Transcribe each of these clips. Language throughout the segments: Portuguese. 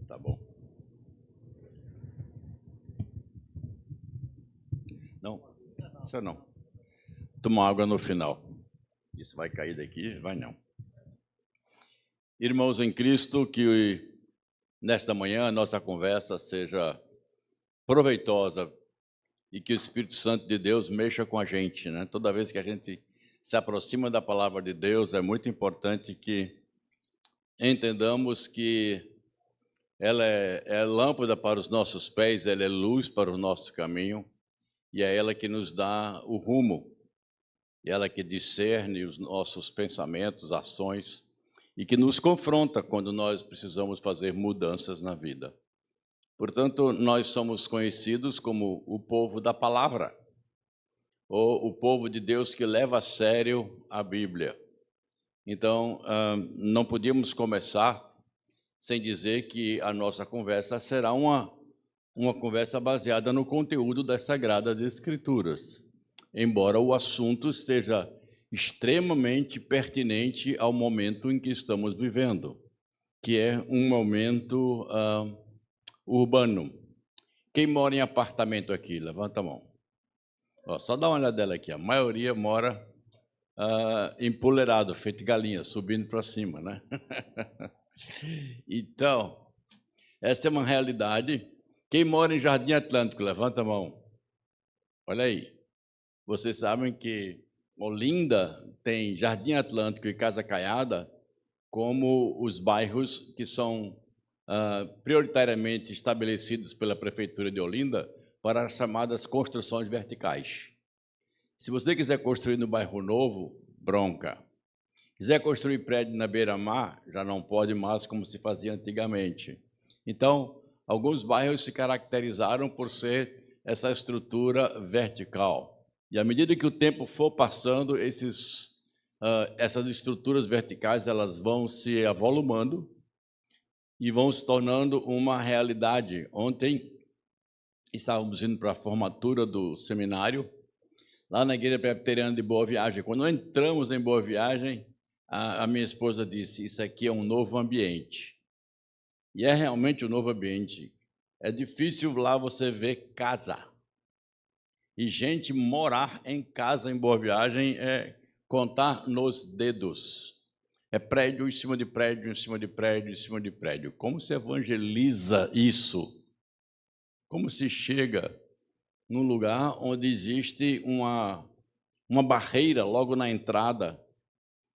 Tá bom. Não, isso não. Tomar água no final. Isso vai cair daqui? Vai não. Irmãos em Cristo, que nesta manhã a nossa conversa seja proveitosa e que o Espírito Santo de Deus mexa com a gente, né? Toda vez que a gente se aproxima da palavra de Deus, é muito importante que entendamos que ela é lâmpada para os nossos pés, ela é luz para o nosso caminho, e é ela que nos dá o rumo, é ela que discerne os nossos pensamentos, ações, e que nos confronta quando nós precisamos fazer mudanças na vida. Portanto, nós somos conhecidos como o povo da palavra, ou o povo de Deus que leva a sério a Bíblia. Então, não podíamos começar sem dizer que a nossa conversa será uma conversa baseada no conteúdo das Sagradas Escrituras, embora o assunto esteja extremamente pertinente ao momento em que estamos vivendo, que é um momento urbano. Quem mora em apartamento aqui? Levanta a mão. Ó, só dá uma olhadela aqui. A maioria mora empoleirado, feito galinha, subindo para cima, né? Então, essa é uma realidade. Quem mora em Jardim Atlântico? Levanta a mão. Olha aí. Vocês sabem que Olinda tem Jardim Atlântico e Casa Caiada como os bairros que são prioritariamente estabelecidos pela Prefeitura de Olinda para as chamadas construções verticais. Se você quiser construir no bairro Novo, bronca. Quiser construir prédio na beira-mar, já não pode mais como se fazia antigamente. Então, alguns bairros se caracterizaram por ser essa estrutura vertical. E à medida que o tempo for passando, essas estruturas verticais elas vão se avolumando e vão se tornando uma realidade. Ontem estávamos indo para a formatura do seminário, lá na Igreja Presbiteriana de Boa Viagem. Quando entramos em Boa Viagem, a minha esposa disse, isso aqui é um novo ambiente. E é realmente um novo ambiente. É difícil lá você ver casa. E gente morar em casa em Boa Viagem é contar nos dedos. É prédio em cima de prédio, em cima de prédio, em cima de prédio. Como se evangeliza isso? Como se chega num lugar onde existe uma barreira logo na entrada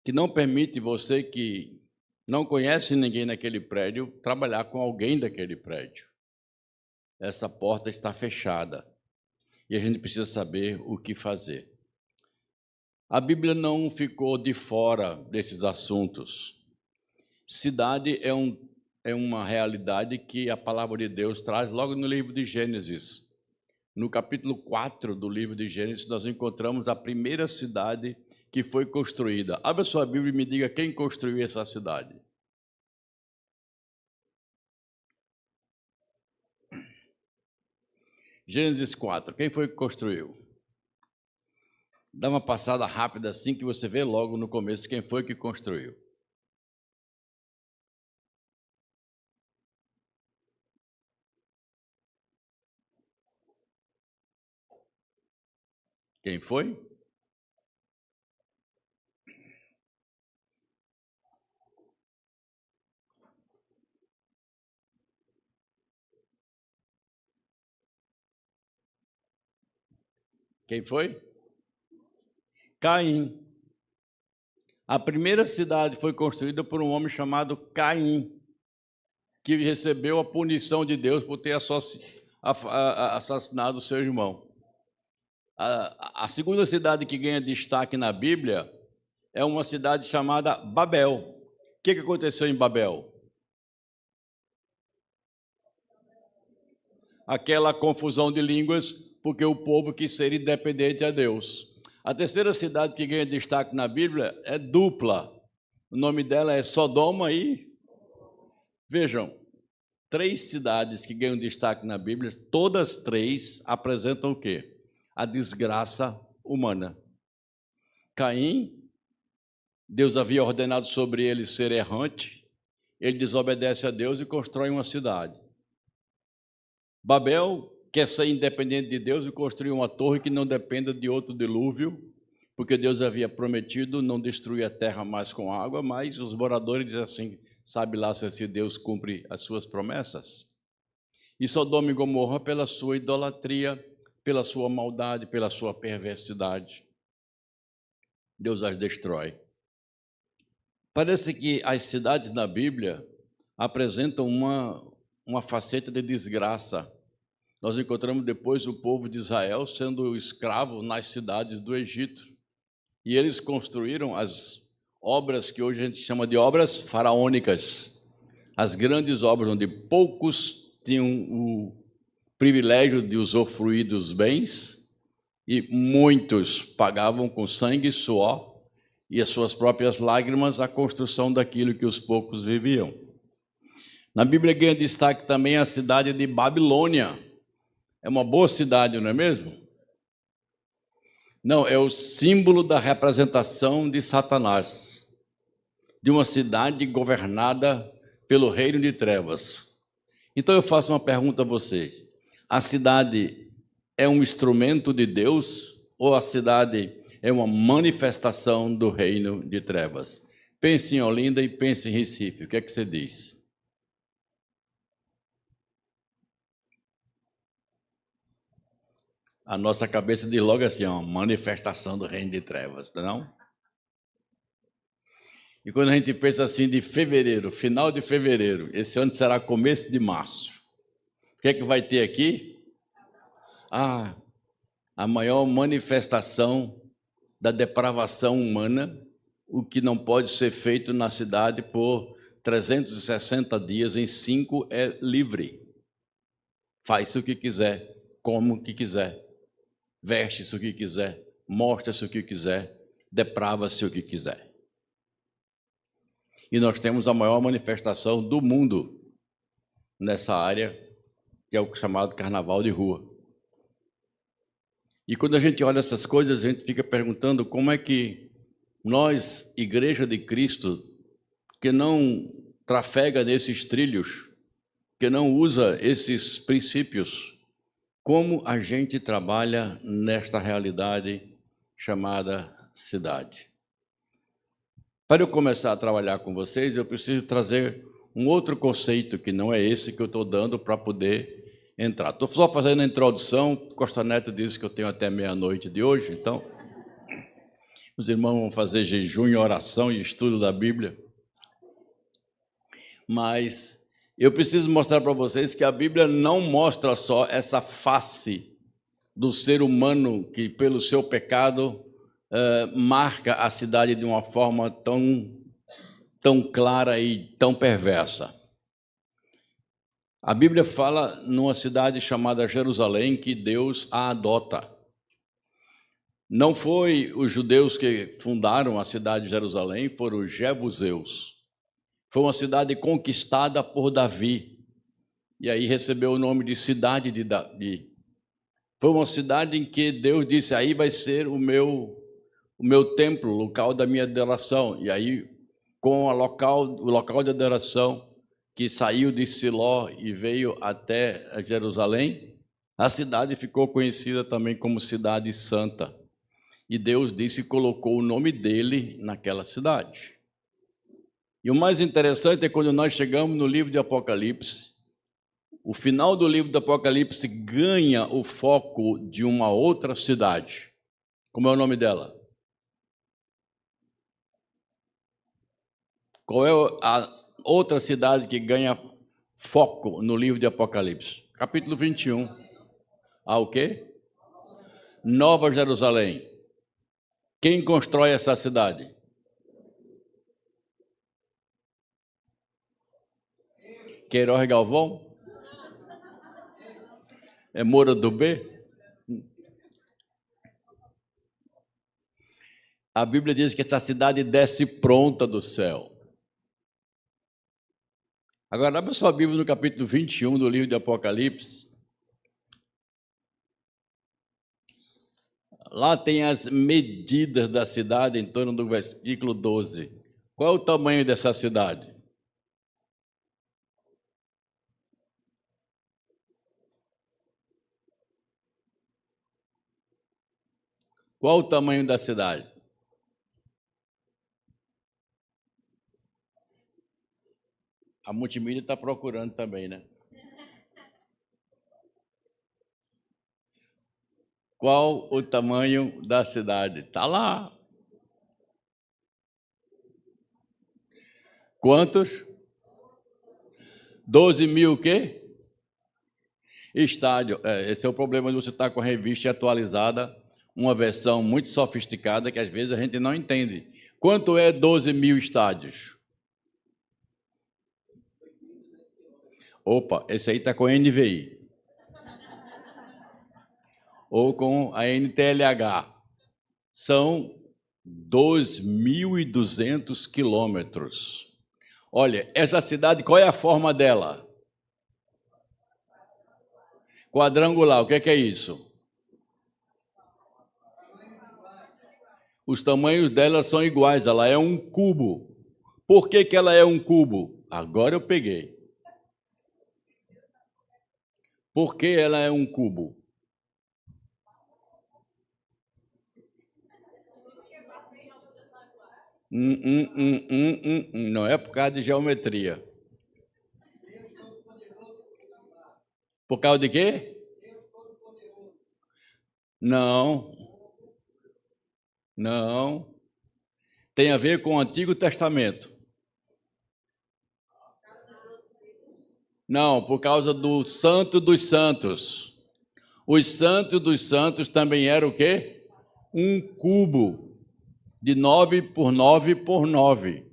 que não permite você que não conhece ninguém naquele prédio trabalhar com alguém daquele prédio. Essa porta está fechada e a gente precisa saber o que fazer. A Bíblia não ficou de fora desses assuntos. Cidade é uma realidade que a palavra de Deus traz logo no livro de Gênesis. No capítulo 4 do livro de Gênesis, nós encontramos a primeira cidade que foi construída. Abra sua Bíblia e me diga quem construiu essa cidade. Gênesis 4, quem foi que construiu? Dá uma passada rápida assim que você vê logo no começo quem foi que construiu. Quem foi? Quem foi? Caim. A primeira cidade foi construída por um homem chamado Caim, que recebeu a punição de Deus por ter assassinado o seu irmão. A segunda cidade que ganha destaque na Bíblia é uma cidade chamada Babel. O que aconteceu em Babel? Aquela confusão de línguas, porque o povo quis ser independente a Deus. A terceira cidade que ganha destaque na Bíblia é dupla. O nome dela é Sodoma e... Vejam, 3 cidades que ganham destaque na Bíblia, todas 3 apresentam o quê? A desgraça humana. Caim, Deus havia ordenado sobre ele ser errante, ele desobedece a Deus e constrói uma cidade. Babel quer ser independente de Deus e construir uma torre que não dependa de outro dilúvio, porque Deus havia prometido não destruir a terra mais com água, mas os moradores dizem assim, sabe lá se Deus cumpre as suas promessas. E Sodoma e Gomorra, pela sua idolatria, pela sua maldade, pela sua perversidade, Deus as destrói. Parece que as cidades na Bíblia apresentam uma faceta de desgraça. Nós encontramos depois o povo de Israel sendo escravo nas cidades do Egito. E eles construíram as obras que hoje a gente chama de obras faraônicas. As grandes obras onde poucos tinham o privilégio de usufruir dos bens e muitos pagavam com sangue e suor e as suas próprias lágrimas a construção daquilo que os poucos viviam. Na Bíblia ganha destaque também a cidade de Babilônia. É uma boa cidade, não é mesmo? Não, é o símbolo da representação de Satanás, de uma cidade governada pelo reino de trevas. Então eu faço uma pergunta a vocês. A cidade é um instrumento de Deus ou a cidade é uma manifestação do reino de trevas? Pense em Olinda e pense em Recife. O que é que você diz? A nossa cabeça diz logo assim, uma manifestação do reino de trevas, não? E quando a gente pensa assim de fevereiro, final de fevereiro, esse ano será começo de março. O que é que vai ter aqui? A maior manifestação da depravação humana, o que não pode ser feito na cidade por 360 dias, em 5 é livre. Faz o que quiser, come o que quiser, veste-se o que quiser, mostra-se o que quiser, deprava-se o que quiser. E nós temos a maior manifestação do mundo nessa área, que é o chamado carnaval de rua. E quando a gente olha essas coisas, a gente fica perguntando como é que nós, Igreja de Cristo, que não trafega nesses trilhos, que não usa esses princípios, como a gente trabalha nesta realidade chamada cidade. Para eu começar a trabalhar com vocês, eu preciso trazer um outro conceito, que não é esse que eu estou dando para poder entrar. Estou só fazendo a introdução, Costa Neto disse que eu tenho até meia-noite de hoje, então os irmãos vão fazer jejum e oração e estudo da Bíblia. Mas eu preciso mostrar para vocês que a Bíblia não mostra só essa face do ser humano que, pelo seu pecado, marca a cidade de uma forma tão clara e tão perversa. A Bíblia fala numa cidade chamada Jerusalém que Deus a adota. Não foi os judeus que fundaram a cidade de Jerusalém, foram os jebuseus. Foi uma cidade conquistada por Davi, e aí recebeu o nome de cidade de Davi. Foi uma cidade em que Deus disse, aí vai ser o meu templo, o local da minha adoração. E aí, com o local de adoração que saiu de Siló e veio até Jerusalém, a cidade ficou conhecida também como Cidade Santa. E Deus disse e colocou o nome dele naquela cidade. E o mais interessante é quando nós chegamos no livro de Apocalipse, o final do livro do Apocalipse ganha o foco de uma outra cidade. Como é o nome dela? Qual é a outra cidade que ganha foco no livro de Apocalipse? Capítulo 21. O quê? Nova Jerusalém. Quem constrói essa cidade? Queiroz Galvão? É Moura do B? A Bíblia diz que essa cidade desce pronta do céu. Agora, abra sua Bíblia no capítulo 21 do livro de Apocalipse. Lá tem as medidas da cidade em torno do versículo 12. Qual é o tamanho dessa cidade? Qual o tamanho da cidade? A multimídia está procurando também, né? Qual o tamanho da cidade? Está lá. Quantos? 12 mil o quê? Estádio. Esse é o problema de você estar com a revista atualizada, uma versão muito sofisticada que às vezes a gente não entende. Quanto é 12 mil estádios? Opa, esse aí está com a NVI. Ou com a NTLH. São 2.200 quilômetros. Olha, essa cidade, qual é a forma dela? Quadrangular, o que é isso? Os tamanhos dela são iguais, ela é um cubo. Por que ela é um cubo? Agora eu peguei. Por que ela é um cubo? Não é por causa de geometria. Por causa de quê? Não. Não. Tem a ver com o Antigo Testamento. Não, por causa do Santo dos Santos. Os Santos dos Santos também eram o quê? Um cubo de 9 por 9 por 9.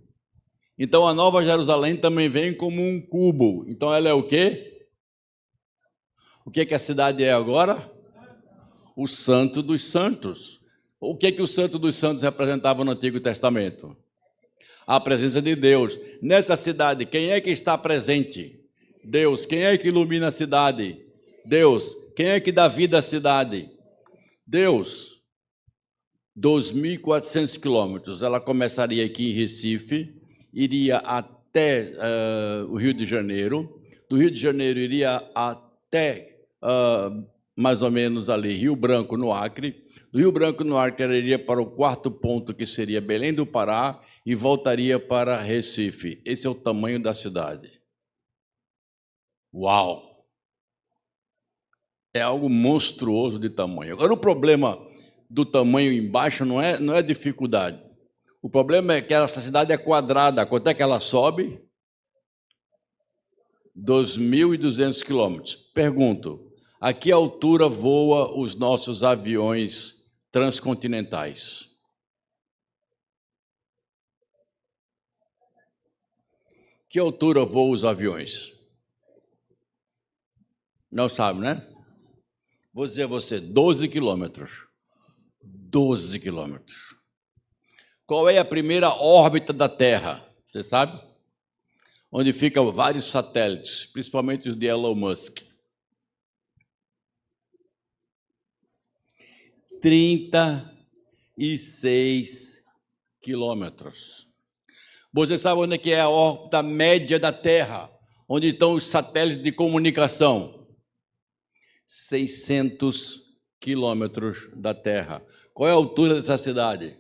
Então a Nova Jerusalém também vem como um cubo. Então ela é o quê? O que a cidade é agora? O Santo dos Santos. O que o Santo dos Santos representava no Antigo Testamento? A presença de Deus. Nessa cidade, quem é que está presente? Deus. Quem é que ilumina a cidade? Deus. Quem é que dá vida à cidade? Deus. 2.400 quilômetros. Ela começaria aqui em Recife, iria até o Rio de Janeiro. Do Rio de Janeiro iria até mais ou menos ali Rio Branco, no Acre. Do Rio Branco, no Acre, ela iria para o quarto ponto, que seria Belém do Pará, e voltaria para Recife. Esse é o tamanho da cidade. Uau! É algo monstruoso de tamanho. Agora, o problema do tamanho embaixo não é dificuldade. O problema é que essa cidade é quadrada. Quanto é que ela sobe? 2.200 quilômetros. Pergunto, a que altura voam os nossos aviões transcontinentais? Que altura voam os aviões? Não sabe, né? Vou dizer a você, 12 quilômetros. 12 quilômetros. Qual é a primeira órbita da Terra? Você sabe? Onde ficam vários satélites, principalmente os de Elon Musk. 36 quilômetros. Você sabe onde é a órbita média da Terra? Onde estão os satélites de comunicação? 600 quilômetros da Terra. Qual é a altura dessa cidade?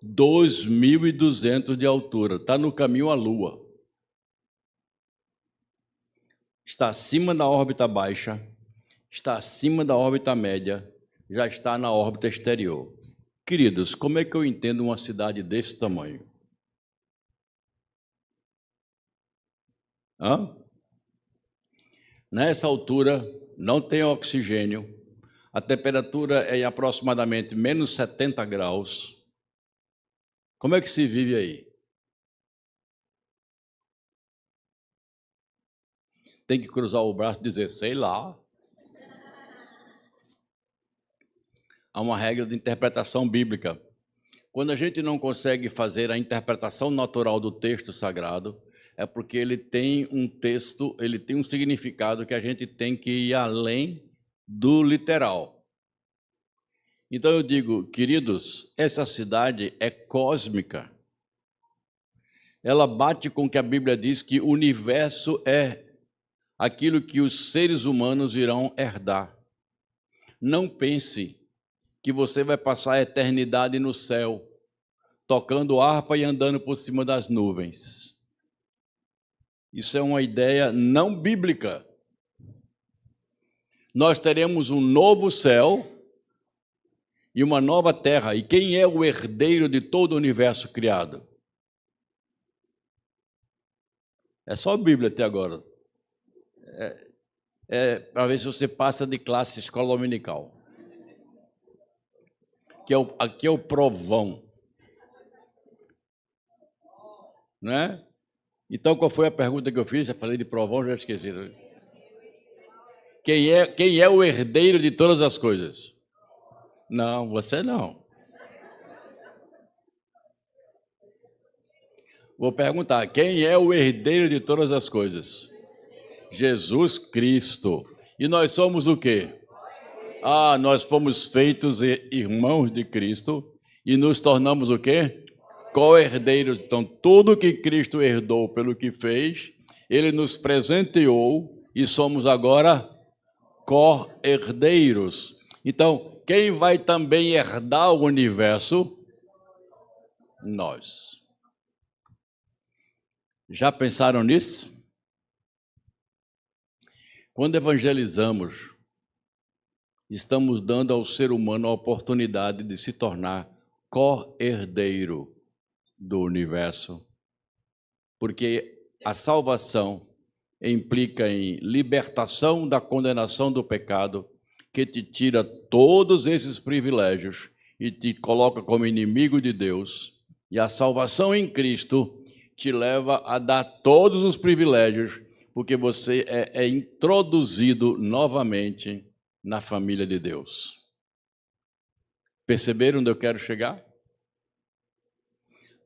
2.200 de altura. Está no caminho à Lua. Está acima da órbita baixa, está acima da órbita média, já está na órbita exterior. Queridos, como é que eu entendo uma cidade desse tamanho? Nessa altura, não tem oxigênio, a temperatura é aproximadamente menos 70 graus. Como é que se vive aí? Tem que cruzar o braço e dizer, sei lá. Há uma regra de interpretação bíblica. Quando a gente não consegue fazer a interpretação natural do texto sagrado, é porque ele tem um texto, ele tem um significado que a gente tem que ir além do literal. Então eu digo, queridos, essa cidade é cósmica. Ela bate com o que a Bíblia diz que o universo é aquilo que os seres humanos irão herdar. Não pense que você vai passar a eternidade no céu, tocando harpa e andando por cima das nuvens. Isso é uma ideia não bíblica. Nós teremos um novo céu e uma nova terra. E quem é o herdeiro de todo o universo criado? É só a Bíblia até agora. Para ver se você passa de classe escola dominical. Aqui é o provão. Não é? Então, qual foi a pergunta que eu fiz? Já falei de provão, já esqueci. Quem é o herdeiro de todas as coisas? Não, você não. Vou perguntar, quem é o herdeiro de todas as coisas? Jesus Cristo. E nós somos o quê? Nós fomos feitos irmãos de Cristo e nos tornamos o quê? Co-herdeiros. Então, tudo que Cristo herdou pelo que fez, Ele nos presenteou e somos agora co-herdeiros. Então, quem vai também herdar o universo? Nós. Já pensaram nisso? Quando evangelizamos, estamos dando ao ser humano a oportunidade de se tornar co-herdeiro do universo, porque a salvação implica em libertação da condenação do pecado, que te tira todos esses privilégios e te coloca como inimigo de Deus, e a salvação em Cristo te leva a dar todos os privilégios, porque você é introduzido novamente na família de Deus. Perceberam onde eu quero chegar?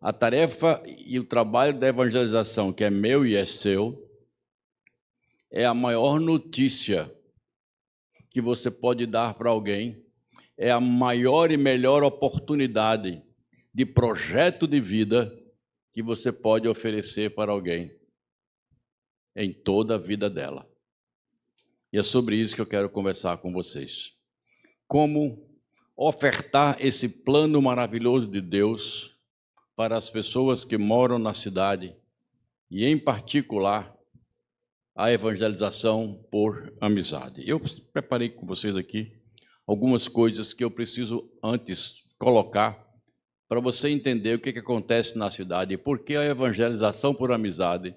A tarefa e o trabalho da evangelização, que é meu e é seu, é a maior notícia que você pode dar para alguém, é a maior e melhor oportunidade de projeto de vida que você pode oferecer para alguém em toda a vida dela. E é sobre isso que eu quero conversar com vocês. Como ofertar esse plano maravilhoso de Deus para as pessoas que moram na cidade e, em particular, a evangelização por amizade. Eu preparei com vocês aqui algumas coisas que eu preciso antes colocar para você entender o que acontece na cidade e por que a evangelização por amizade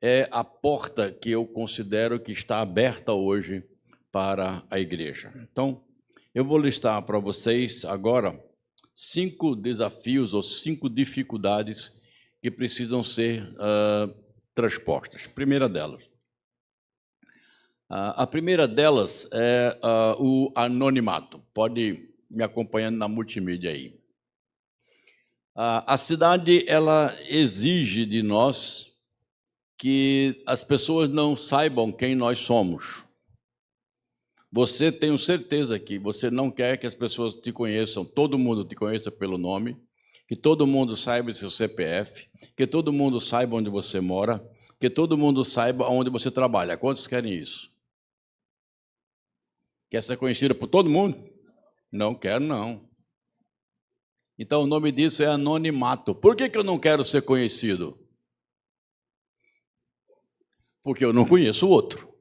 é a porta que eu considero que está aberta hoje para a igreja. Então, eu vou listar para vocês agora 5 desafios ou 5 dificuldades que precisam ser transpostas. Primeira delas. A primeira delas é o anonimato. Pode me acompanhando na multimídia aí. A cidade, ela exige de nós que as pessoas não saibam quem nós somos. Você, tenho certeza que você não quer que as pessoas te conheçam, todo mundo te conheça pelo nome, que todo mundo saiba seu CPF, que todo mundo saiba onde você mora, que todo mundo saiba onde você trabalha. Quantos querem isso? Quer ser conhecida por todo mundo? Não quero, não. Então, o nome disso é anonimato. Por que eu não quero ser conhecido? Porque eu não conheço o outro.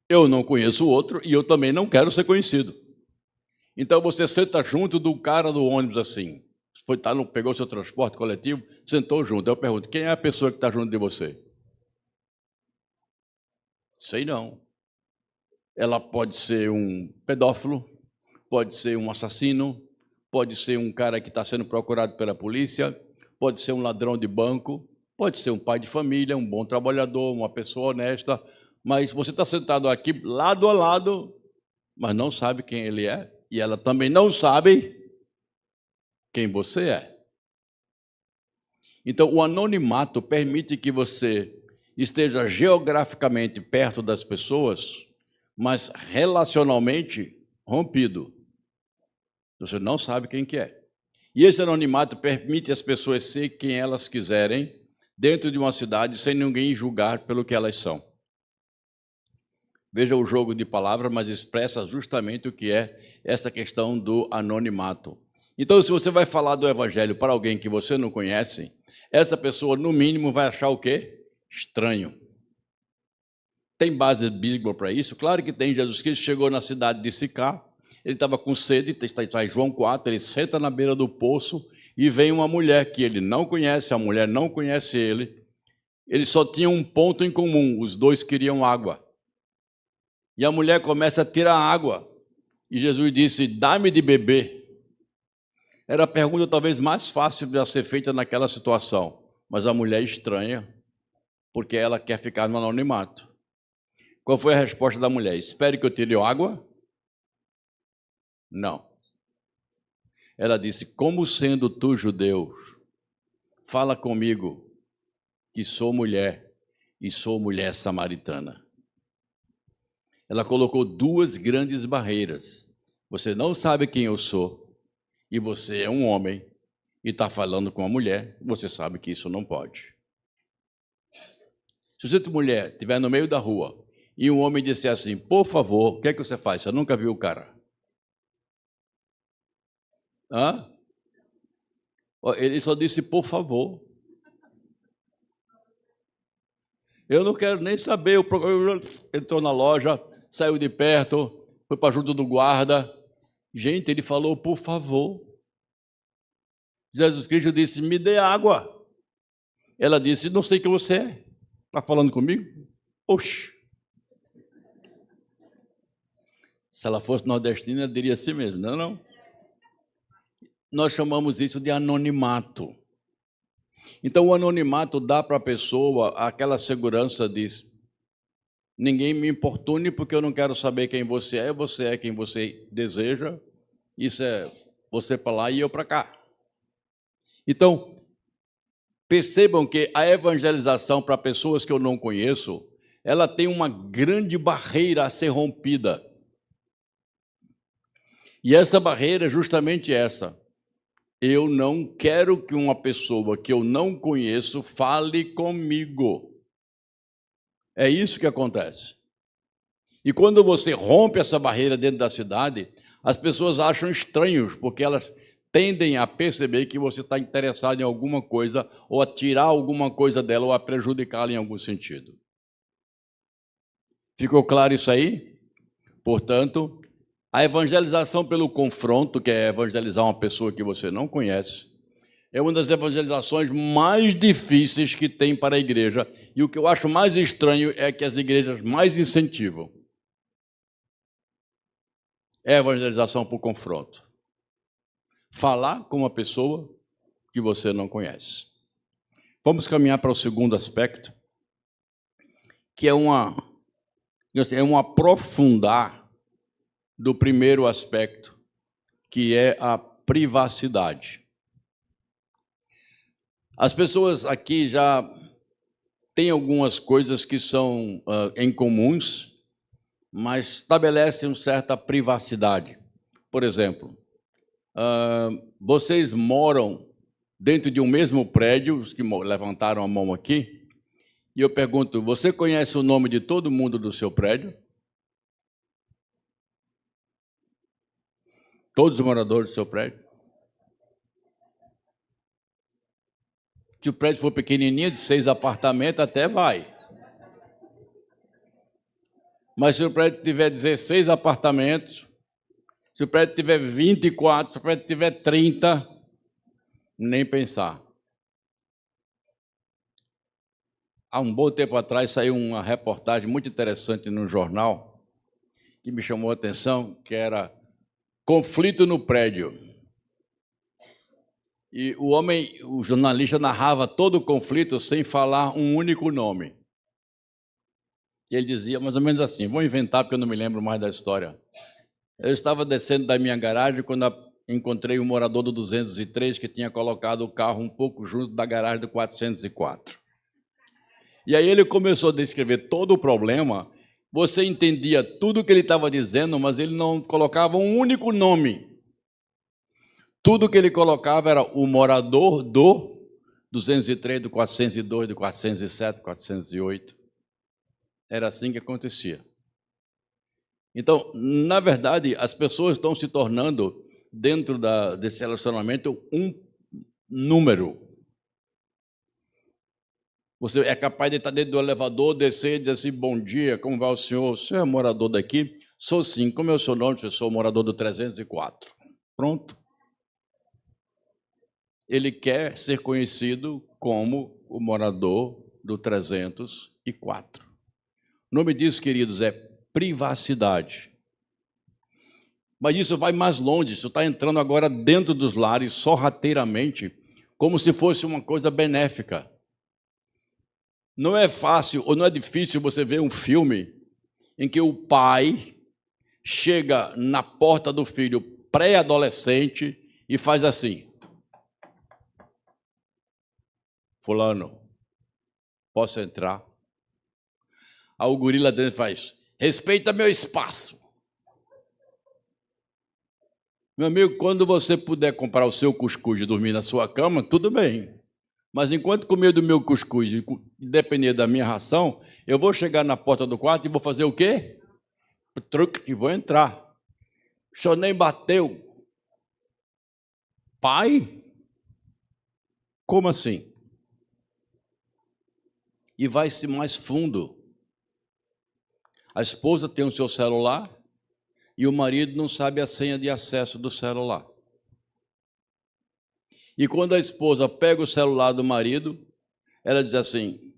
Eu não conheço o outro e eu também não quero ser conhecido. Então, você senta junto do cara do ônibus assim. Pegou seu transporte coletivo, sentou junto. Eu pergunto, quem é a pessoa que está junto de você? Sei não. Ela pode ser um pedófilo, pode ser um assassino, pode ser um cara que está sendo procurado pela polícia, pode ser um ladrão de banco, pode ser um pai de família, um bom trabalhador, uma pessoa honesta, mas você está sentado aqui lado a lado, mas não sabe quem ele é, e ela também não sabe quem você é. Então, o anonimato permite que você esteja geograficamente perto das pessoas, mas relacionalmente rompido. Você não sabe quem que é. E esse anonimato permite às pessoas ser quem elas quiserem dentro de uma cidade sem ninguém julgar pelo que elas são. Veja o jogo de palavras, mas expressa justamente o que é essa questão do anonimato. Então, se você vai falar do evangelho para alguém que você não conhece, essa pessoa, no mínimo, vai achar o quê? Estranho. Tem base bíblica para isso? Claro que tem. Jesus Cristo chegou na cidade de Sicá, ele estava com sede, está em João 4, ele senta na beira do poço e vem uma mulher que ele não conhece, a mulher não conhece ele. Eles só tinham um ponto em comum, os dois queriam água. E a mulher começa a tirar água. E Jesus disse, dá-me de beber. Era a pergunta talvez mais fácil de ser feita naquela situação. Mas a mulher estranha, porque ela quer ficar no anonimato. Qual foi a resposta da mulher? Espere que eu tire água? Não. Ela disse, como sendo tu judeu, fala comigo, que sou mulher e sou mulher samaritana. Ela colocou duas grandes barreiras. Você não sabe quem eu sou, e você é um homem, e está falando com uma mulher, você sabe que isso não pode. Se você, mulher, estiver no meio da rua, e um homem disser assim, por favor, o que é que você faz? Você nunca viu o cara? Hã? Ele só disse, por favor. Eu não quero nem saber. Entrou na loja, saiu de perto, foi para junto do guarda. Gente, ele falou, por favor. Jesus Cristo disse, me dê água. Ela disse, não sei quem você é. Está falando comigo? Oxe. Se ela fosse nordestina, ela diria assim mesmo, não, não. Nós chamamos isso de anonimato. Então, o anonimato dá para a pessoa aquela segurança de ninguém me importune porque eu não quero saber quem você é quem você deseja, isso é você para lá e eu para cá. Então, percebam que a evangelização para pessoas que eu não conheço, ela tem uma grande barreira a ser rompida. E essa barreira é justamente essa. Eu não quero que uma pessoa que eu não conheço fale comigo. É isso que acontece. E quando você rompe essa barreira dentro da cidade, as pessoas acham estranhos, porque elas tendem a perceber que você está interessado em alguma coisa, ou a tirar alguma coisa dela, ou a prejudicá-la em algum sentido. Ficou claro isso aí? Portanto, a evangelização pelo confronto, que é evangelizar uma pessoa que você não conhece, é uma das evangelizações mais difíceis que tem para a igreja. E o que eu acho mais estranho é que as igrejas mais incentivam é a evangelização por confronto. Falar com uma pessoa que você não conhece. Vamos caminhar para o segundo aspecto, que é um aprofundar do primeiro aspecto, que é a privacidade. As pessoas aqui já têm algumas coisas que são em comuns, mas estabelecem uma certa privacidade. Por exemplo, vocês moram dentro de um mesmo prédio, os que levantaram a mão aqui, e eu pergunto, você conhece o nome de todo mundo do seu prédio? Todos os moradores do seu prédio? Se o prédio for pequenininho, de 6 apartamentos, até vai. Mas se o prédio tiver 16 apartamentos, se o prédio tiver 24, se o prédio tiver 30, nem pensar. Há um bom tempo atrás saiu uma reportagem muito interessante no jornal, que me chamou a atenção, que era conflito no prédio. E o jornalista narrava todo o conflito sem falar um único nome. E ele dizia mais ou menos assim, vou inventar porque eu não me lembro mais da história. Eu estava descendo da minha garagem quando encontrei um morador do 203 que tinha colocado o carro um pouco junto da garagem do 404. E aí ele começou a descrever todo o problema. Você entendia tudo o que ele estava dizendo, mas ele não colocava um único nome. Tudo que ele colocava era o morador do 203, do 402, do 407, 408. Era assim que acontecia. Então, na verdade, as pessoas estão se tornando, dentro desse relacionamento, um número. Você é capaz de estar dentro do elevador, descer e dizer assim, bom dia, como vai o senhor? O senhor é morador daqui? Sou sim. Como é o seu nome? Eu sou morador do 304. Pronto. Ele quer ser conhecido como o morador do 304. O nome disso, queridos, é privacidade. Mas isso vai mais longe, isso está entrando agora dentro dos lares, sorrateiramente, como se fosse uma coisa benéfica. Não é fácil ou não é difícil você ver um filme em que o pai chega na porta do filho pré-adolescente e faz assim: fulano, posso entrar? Aí o guri lá dentro faz: respeita meu espaço. Meu amigo, quando você puder comprar o seu cuscuz e dormir na sua cama, tudo bem. Mas enquanto comer do meu cuscuz e depender da minha ração, eu vou chegar na porta do quarto e vou fazer o quê? Truque, e vou entrar. O senhor nem bateu. Pai? Como assim? E vai-se mais fundo. A esposa tem o seu celular e o marido não sabe a senha de acesso do celular. E quando a esposa pega o celular do marido, ela diz assim: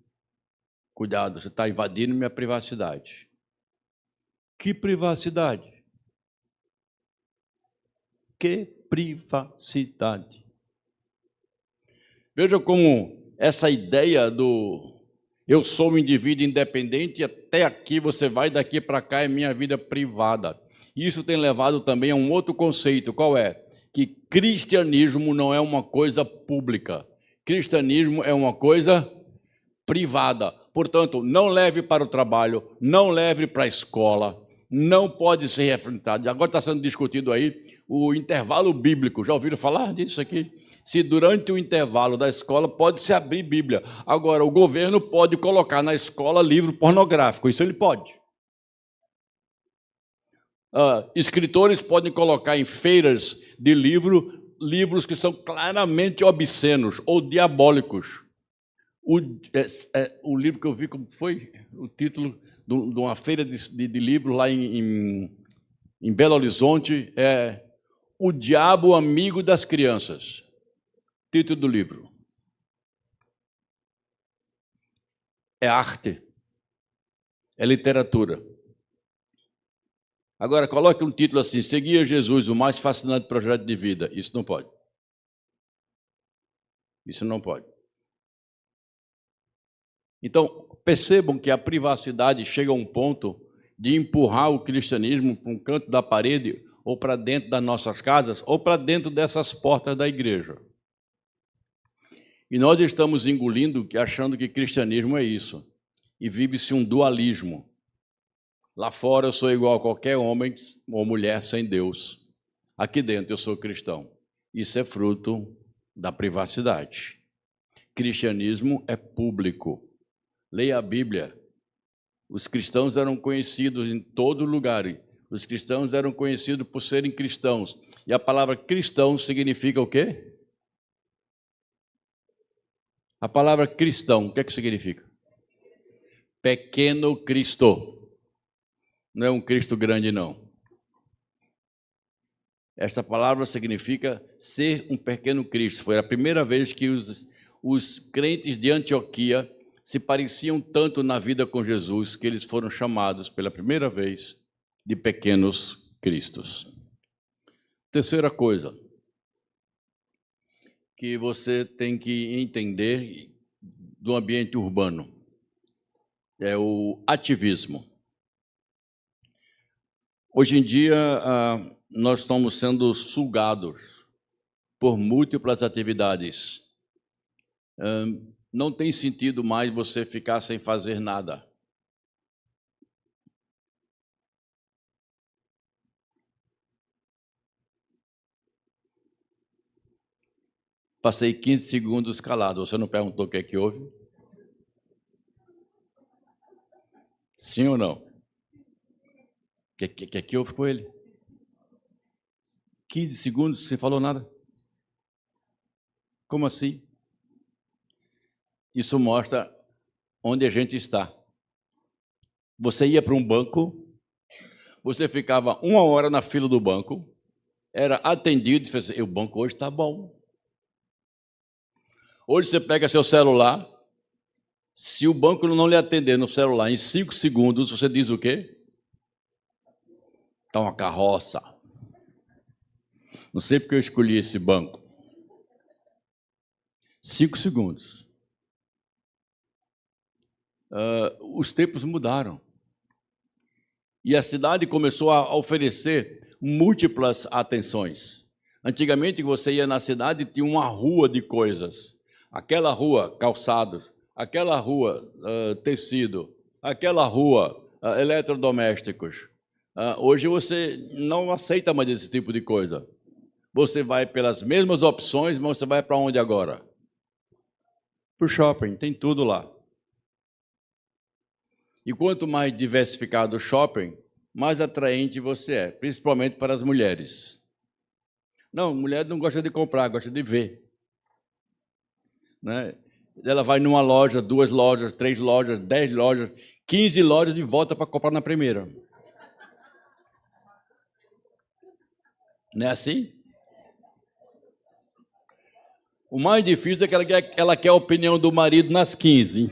cuidado, você está invadindo minha privacidade. Que privacidade? Que privacidade? Veja como essa ideia do eu sou um indivíduo independente, até aqui você vai, daqui para cá é minha vida privada. Isso tem levado também a um outro conceito, qual é? Que cristianismo não é uma coisa pública. Cristianismo é uma coisa privada. Portanto, não leve para o trabalho, não leve para a escola, não pode ser refletido. Agora está sendo discutido aí o intervalo bíblico. Já ouviram falar disso aqui? Se durante o intervalo da escola pode-se abrir Bíblia. Agora, o governo pode colocar na escola livro pornográfico. Isso ele pode. Escritores podem colocar em feiras de livros que são claramente obscenos ou diabólicos. O livro que eu vi, como foi o título de uma feira de livros lá em Belo Horizonte, é O Diabo Amigo das Crianças. Título do livro. É arte. É literatura. Agora, coloque um título assim: Seguir Jesus, o mais fascinante projeto de vida. Isso não pode. Isso não pode. Então, percebam que a privacidade chega a um ponto de empurrar o cristianismo para um canto da parede, ou para dentro das nossas casas, ou para dentro dessas portas da igreja. E nós estamos engolindo, achando que cristianismo é isso. E vive-se um dualismo. Lá fora eu sou igual a qualquer homem ou mulher sem Deus. Aqui dentro eu sou cristão. Isso é fruto da privacidade. Cristianismo é público. Leia a Bíblia. Os cristãos eram conhecidos em todo lugar. Os cristãos eram conhecidos por serem cristãos. E a palavra cristão significa o quê? A palavra cristão, o que é que significa? Pequeno Cristo. Não é um Cristo grande, não. Esta palavra significa ser um pequeno Cristo. Foi a primeira vez que os crentes de Antioquia se pareciam tanto na vida com Jesus que eles foram chamados pela primeira vez de pequenos cristos. Terceira coisa que você tem que entender do ambiente urbano é o ativismo. Hoje em dia, nós estamos sendo sugados por múltiplas atividades. Não tem sentido mais você ficar sem fazer nada. Passei 15 segundos calado. Você não perguntou o que é que houve? Sim ou não? Que houve com ele? 15 segundos, sem falou nada? Como assim? Isso mostra onde a gente está. Você ia para um banco, você ficava 1 hora na fila do banco, era atendido e fez assim, o banco hoje está bom. Hoje você pega seu celular, se o banco não lhe atender no celular em 5 segundos, você diz o quê? Está uma carroça. Não sei porque eu escolhi esse banco. 5 segundos. Os tempos mudaram. E a cidade começou a oferecer múltiplas atenções. Antigamente, você ia na cidade e tinha uma rua de coisas. Aquela rua, calçados. Aquela rua, tecido. Aquela rua, eletrodomésticos. Hoje você não aceita mais esse tipo de coisa. Você vai pelas mesmas opções, mas você vai para onde agora? Para o shopping, tem tudo lá. E quanto mais diversificado o shopping, mais atraente você é, principalmente para as mulheres. Não, mulher não gosta de comprar, gosta de ver. Né? Ela vai numa loja, 2 lojas, 3 lojas, 10 lojas, 15 lojas e volta para comprar na primeira. Não é assim? O mais difícil é que ela quer a opinião do marido nas 15.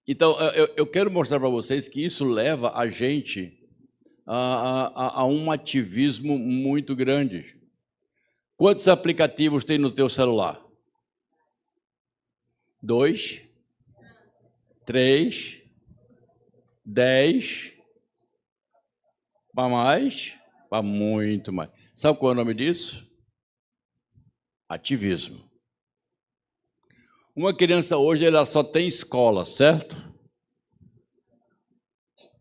Então, eu quero mostrar para vocês que isso leva a gente a um ativismo muito grande. Quantos aplicativos tem no teu celular? 2, 3, 10, para mais, para muito mais. Sabe qual é o nome disso? Ativismo. Uma criança hoje ela só tem escola, certo?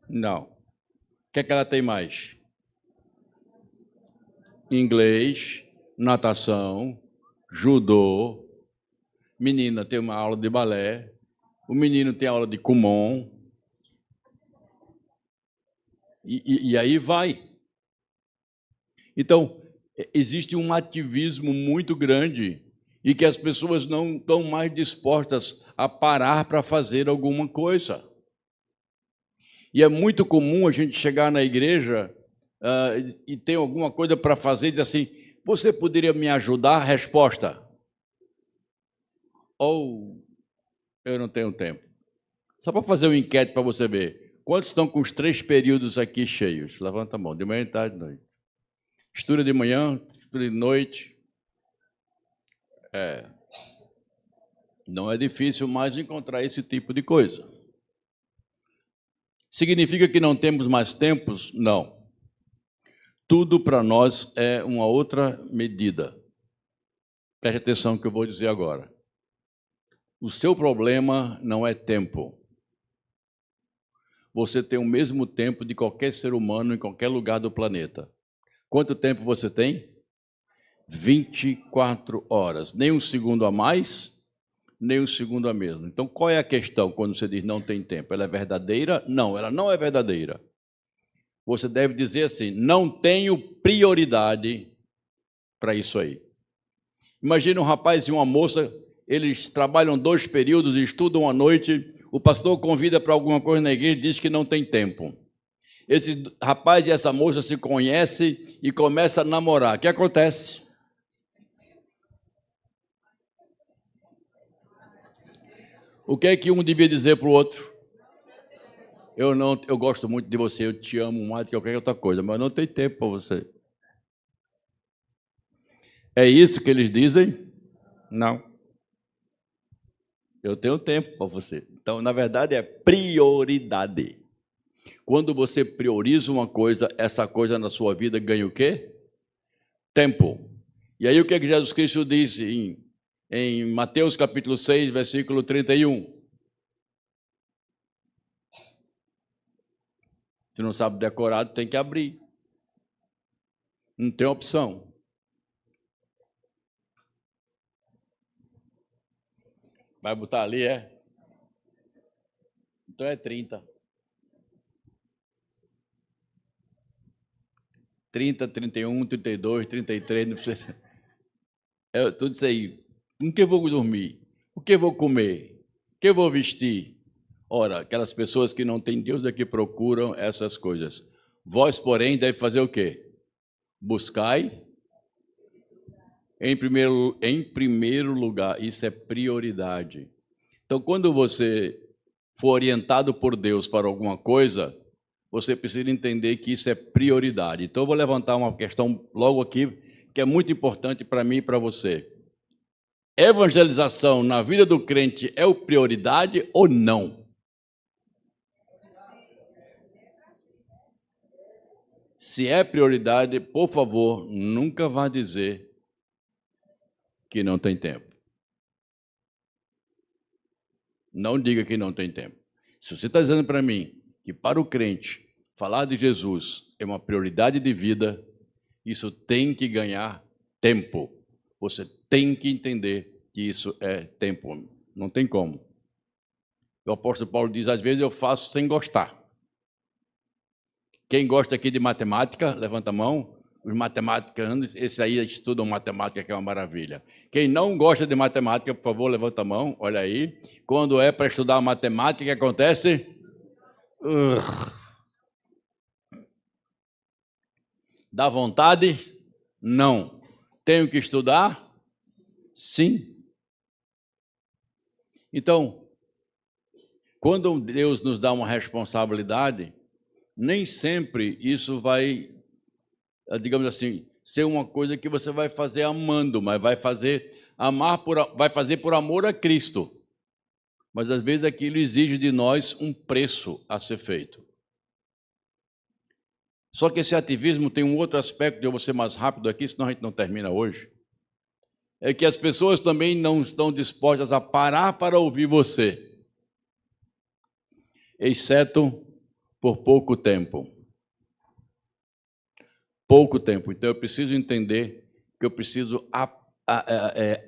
Não. O que é que ela tem mais? Inglês, natação, judô. Menina tem uma aula de balé. O menino tem aula de Kumon. E aí vai. Então, existe um ativismo muito grande e que as pessoas não estão mais dispostas a parar para fazer alguma coisa. E é muito comum a gente chegar na igreja e tem alguma coisa para fazer e dizer assim, você poderia me ajudar? Resposta. Ou eu não tenho tempo. Só para fazer um enquete para você ver. Quantos estão com os 3 períodos aqui cheios? Levanta a mão, de manhã, tarde e noite. Estuda de manhã, estuda de noite. Não é difícil mais encontrar esse tipo de coisa. Significa que não temos mais tempos? Não. Tudo para nós é uma outra medida. Preste atenção no que eu vou dizer agora. O seu problema não é tempo. Você tem o mesmo tempo de qualquer ser humano em qualquer lugar do planeta. Quanto tempo você tem? 24 horas. Nem um segundo a mais, nem um segundo a menos. Então, qual é a questão quando você diz não tem tempo? Ela é verdadeira? Não, ela não é verdadeira. Você deve dizer assim, não tenho prioridade para isso aí. Imagina um rapaz e uma moça, eles trabalham 2 períodos, estudam à noite, o pastor convida para alguma coisa na igreja e diz que não tem tempo. Esse rapaz e essa moça se conhecem e começam a namorar. O que acontece? O que é que um devia dizer para o outro? Eu gosto muito de você, eu te amo mais do que qualquer outra coisa, mas não tem tempo para você. É isso que eles dizem? Não. Eu tenho tempo para você. Então, na verdade, é prioridade. Quando você prioriza uma coisa, essa coisa na sua vida ganha o quê? Tempo. E aí o que é que Jesus Cristo disse em Mateus capítulo 6, versículo 31? Se não sabe decorado, tem que abrir. Não tem opção. Vai botar ali, é? Então é 30. 30, 31, 32, 33, não precisa. É tudo isso aí. Com que eu vou dormir? O que eu vou comer? O que eu vou vestir? Ora, aquelas pessoas que não têm Deus é que procuram essas coisas. Vós, porém, deve fazer o quê? Buscai em primeiro lugar. Isso é prioridade. Então, quando você for orientado por Deus para alguma coisa, você precisa entender que isso é prioridade. Então, eu vou levantar uma questão logo aqui, que é muito importante para mim e para você. Evangelização na vida do crente é prioridade ou não? Se é prioridade, por favor, nunca vá dizer que não tem tempo. Não diga que não tem tempo. Se você está dizendo para mim que para o crente falar de Jesus é uma prioridade de vida, isso tem que ganhar tempo. Você tem que entender que isso é tempo. Não tem como. O apóstolo Paulo diz, às vezes eu faço sem gostar. Quem gosta aqui de matemática, levanta a mão. Os matemáticos, esse aí estudam matemática, que é uma maravilha. Quem não gosta de matemática, por favor, levanta a mão. Olha aí. Quando é para estudar matemática, o que acontece? Dá vontade? Não. Tenho que estudar? Sim. Então, quando Deus nos dá uma responsabilidade, nem sempre isso vai, digamos assim, ser uma coisa que você vai fazer amando, mas vai fazer por amor a Cristo. Mas às vezes aquilo exige de nós um preço a ser feito. Só que esse ativismo tem um outro aspecto, eu vou ser mais rápido aqui, senão a gente não termina hoje. É que as pessoas também não estão dispostas a parar para ouvir você, exceto por pouco tempo. Pouco tempo. Então eu preciso entender que eu preciso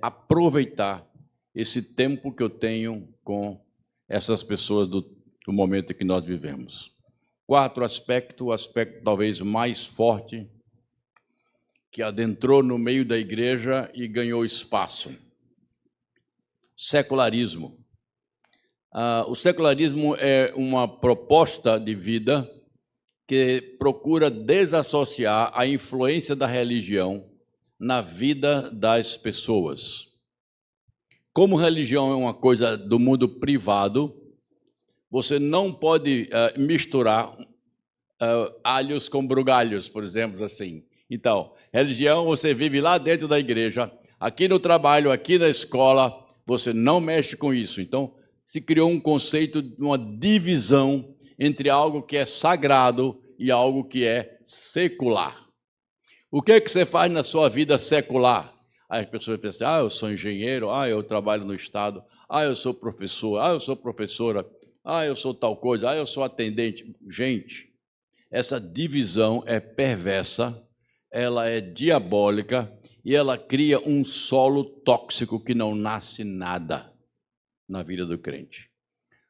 aproveitar esse tempo que eu tenho com essas pessoas do momento em que nós vivemos. Quarto aspecto, o aspecto talvez mais forte, que adentrou no meio da igreja e ganhou espaço. Secularismo. O secularismo é uma proposta de vida que procura desassociar a influência da religião na vida das pessoas. Como religião é uma coisa do mundo privado, você não pode misturar alhos com brugalhos, por exemplo, assim. Então, religião, você vive lá dentro da igreja, aqui no trabalho, aqui na escola, você não mexe com isso. Então, se criou um conceito de uma divisão entre algo que é sagrado e algo que é secular. O que é que você faz na sua vida secular? Aí as pessoas pensam assim, eu sou engenheiro, eu trabalho no Estado, eu sou professor, eu sou professora, eu sou tal coisa, eu sou atendente. Gente, essa divisão é perversa, ela é diabólica e ela cria um solo tóxico que não nasce nada na vida do crente.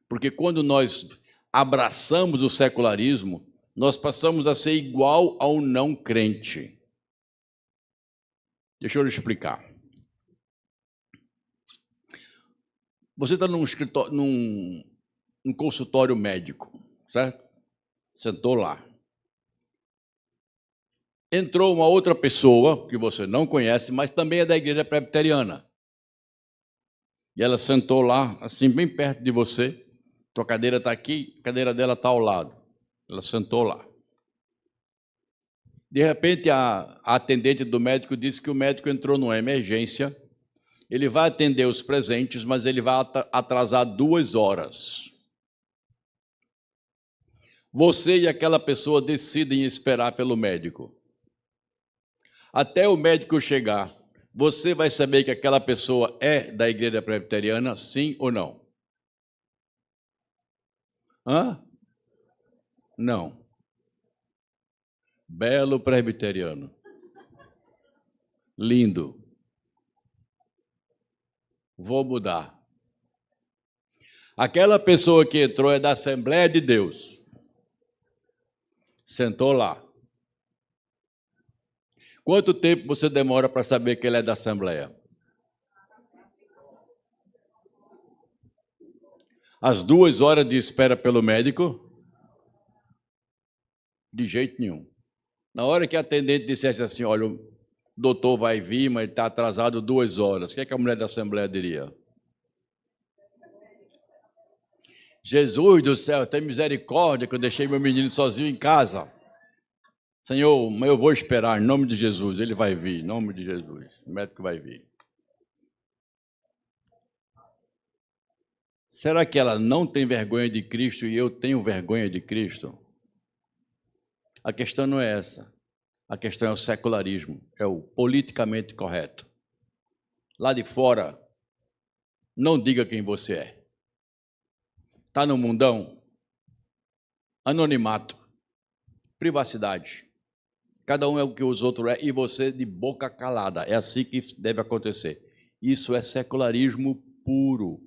Porque quando nós abraçamos o secularismo, nós passamos a ser igual ao não crente. Deixa eu lhe explicar. Você está num consultório médico, certo? Sentou lá. Entrou uma outra pessoa que você não conhece, mas também é da igreja presbiteriana. E ela sentou lá, assim, bem perto de você. Tua cadeira está aqui, a cadeira dela está ao lado. Ela sentou lá. De repente, a atendente do médico disse que o médico entrou numa emergência. Ele vai atender os presentes, mas ele vai atrasar 2 horas. Você e aquela pessoa decidem esperar pelo médico. Até o médico chegar, você vai saber que aquela pessoa é da igreja presbiteriana, sim ou não? Não. Belo presbiteriano. Lindo. Vou mudar. Aquela pessoa que entrou é da Assembleia de Deus. Sentou lá. Quanto tempo você demora para saber que ele é da Assembleia? As 2 horas de espera pelo médico? De jeito nenhum. Na hora que a atendente dissesse assim, olha, o doutor vai vir, mas está atrasado 2 horas, o que é que a mulher da Assembleia diria? Jesus do céu, tem misericórdia que eu deixei meu menino sozinho em casa. Senhor, mas eu vou esperar, em nome de Jesus, ele vai vir, em nome de Jesus, o médico vai vir. Será que ela não tem vergonha de Cristo e eu tenho vergonha de Cristo? A questão não é essa. A questão é o secularismo, é o politicamente correto. Lá de fora, não diga quem você é. Está no mundão? Anonimato, privacidade. Cada um é o que os outros é e você de boca calada. É assim que deve acontecer. Isso é secularismo puro.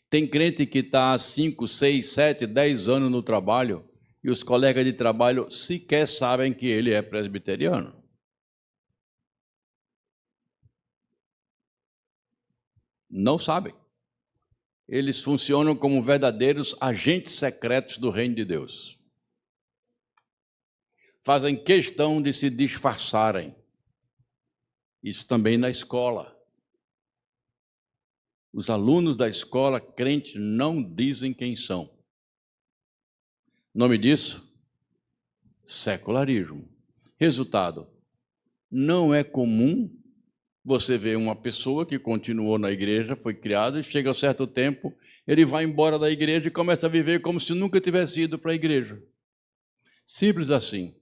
Tem crente que está há 5, 6, 7, 10 anos no trabalho e os colegas de trabalho sequer sabem que ele é presbiteriano. Não sabem. Eles funcionam como verdadeiros agentes secretos do reino de Deus. Fazem questão de se disfarçarem. Isso também na escola. Os alunos da escola crentes não dizem quem são. Nome disso? Secularismo. Resultado, não é comum você ver uma pessoa que continuou na igreja, foi criada, e chega a certo tempo, ele vai embora da igreja e começa a viver como se nunca tivesse ido para a igreja. Simples assim.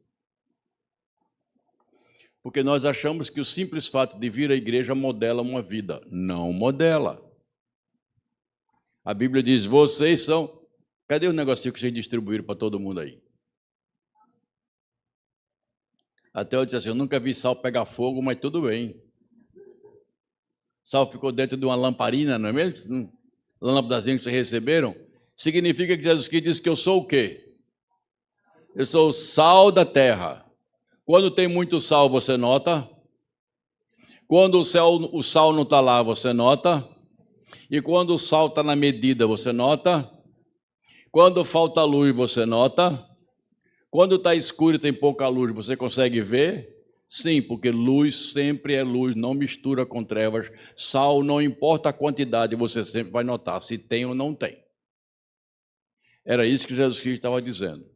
Porque nós achamos que o simples fato de vir à igreja modela uma vida. Não modela. A Bíblia diz, vocês são... Cadê o negocinho que vocês distribuíram para todo mundo aí? Até eu disse assim, eu nunca vi sal pegar fogo, mas tudo bem. Sal ficou dentro de uma lamparina, não é mesmo? Lâmpadazinha que vocês receberam. Significa que Jesus Cristo diz que eu sou o quê? Eu sou o sal da terra. Quando tem muito sal, você nota? Quando o sal não está lá, você nota? E quando o sal está na medida, você nota? Quando falta luz, você nota? Quando está escuro e tem pouca luz, você consegue ver? Sim, porque luz sempre é luz, não mistura com trevas. Sal, não importa a quantidade, você sempre vai notar se tem ou não tem. Era isso que Jesus Cristo estava dizendo.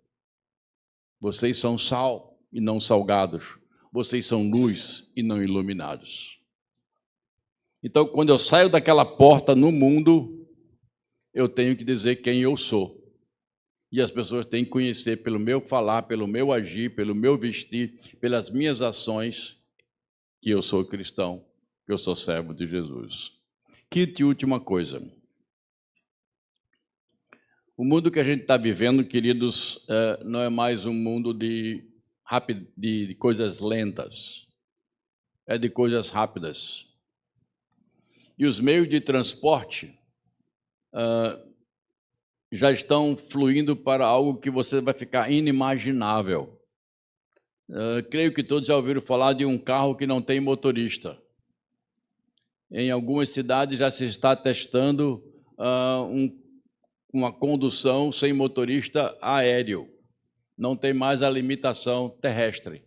Vocês são sal e não salgados. Vocês são luz e não iluminados. Então, quando eu saio daquela porta no mundo, eu tenho que dizer quem eu sou. E as pessoas têm que conhecer pelo meu falar, pelo meu agir, pelo meu vestir, pelas minhas ações, que eu sou cristão, que eu sou servo de Jesus. Quinta e última coisa. O mundo que a gente está vivendo, queridos, não é mais um mundo de coisas lentas, é de coisas rápidas. E os meios de transporte já estão fluindo para algo que você vai ficar inimaginável. Creio que todos já ouviram falar de um carro que não tem motorista. Em algumas cidades já se está testando uma condução sem motorista aéreo. Não tem mais a limitação terrestre.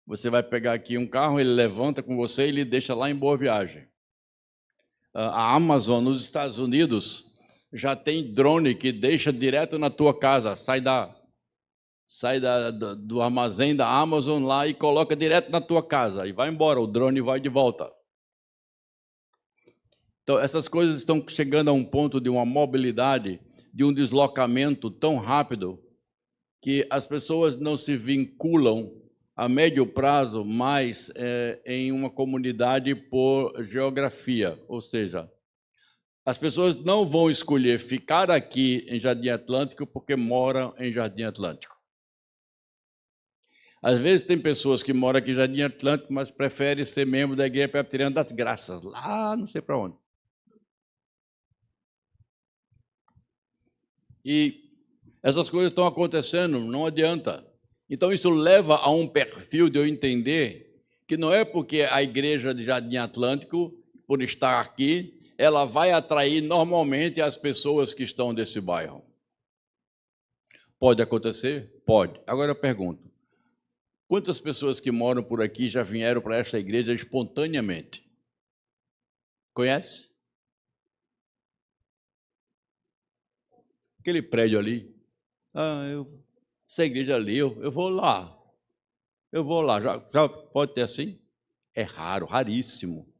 Você vai pegar aqui um carro, ele levanta com você e ele deixa lá em Boa Viagem. A Amazon, nos Estados Unidos, já tem drone que deixa direto na tua casa, sai do armazém da Amazon lá e coloca direto na tua casa e vai embora, o drone vai de volta. Então, essas coisas estão chegando a um ponto de uma mobilidade, de um deslocamento tão rápido que as pessoas não se vinculam a médio prazo mais em uma comunidade por geografia, ou seja, as pessoas não vão escolher ficar aqui em Jardim Atlântico porque moram em Jardim Atlântico. Às vezes tem pessoas que moram aqui em Jardim Atlântico, mas preferem ser membro da Igreja Presbiteriana das Graças, lá não sei para onde. E essas coisas estão acontecendo, não adianta. Então, isso leva a um perfil de eu entender que não é porque a igreja de Jardim Atlântico, por estar aqui, ela vai atrair normalmente as pessoas que estão desse bairro. Pode acontecer? Pode. Agora eu pergunto, quantas pessoas que moram por aqui já vieram para esta igreja espontaneamente? Conhece? Aquele prédio ali. Essa igreja ali, eu vou lá. Eu vou lá. Já pode ter assim? É raro, raríssimo.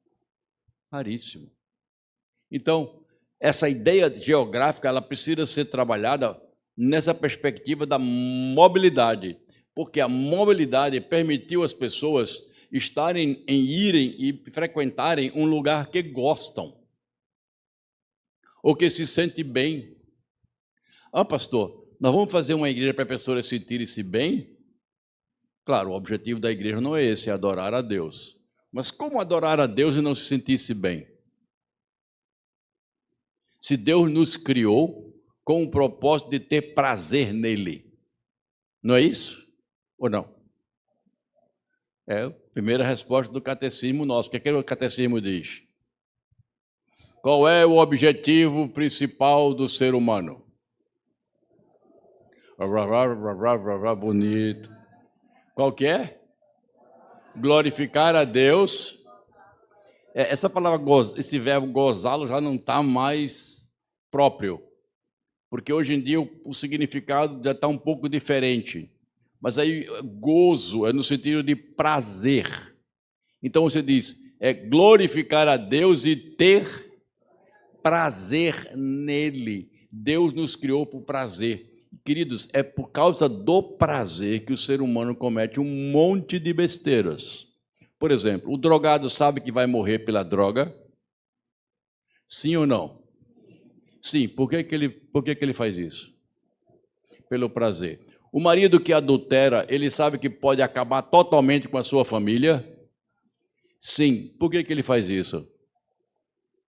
Raríssimo. Então, essa ideia geográfica, ela precisa ser trabalhada nessa perspectiva da mobilidade, porque a mobilidade permitiu às pessoas irem e frequentarem um lugar que gostam, ou que se sente bem. Pastor, nós vamos fazer uma igreja para as pessoas sentirem-se bem? Claro, o objetivo da igreja não é esse, é adorar a Deus. Mas como adorar a Deus e não se sentir-se bem? Se Deus nos criou com o propósito de ter prazer nele, não é isso? Ou não? É a primeira resposta do catecismo nosso. O que é que o catecismo diz? Qual é o objetivo principal do ser humano? Bonito. Qual que é? Glorificar a Deus. Essa palavra, esse verbo gozá-lo já não está mais próprio, porque hoje em dia o significado já está um pouco diferente. Mas aí gozo é no sentido de prazer. Então você diz, é glorificar a Deus e ter prazer nele. Deus nos criou por prazer. Queridos, é por causa do prazer que o ser humano comete um monte de besteiras. Por exemplo, o drogado sabe que vai morrer pela droga? Sim ou não? Sim. Por que ele faz isso? Pelo prazer. O marido que adultera, ele sabe que pode acabar totalmente com a sua família? Sim. Por que ele faz isso?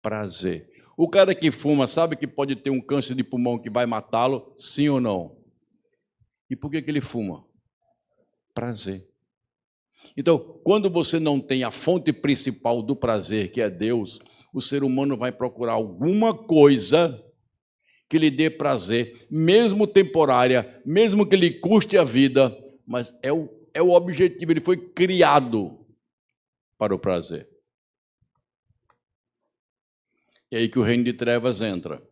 Prazer. O cara que fuma sabe que pode ter um câncer de pulmão que vai matá-lo? Sim ou não? E por que ele fuma? Prazer. Então, quando você não tem a fonte principal do prazer, que é Deus, o ser humano vai procurar alguma coisa que lhe dê prazer, mesmo temporária, mesmo que lhe custe a vida, mas é o objetivo, ele foi criado para o prazer. É aí que o reino de trevas entra.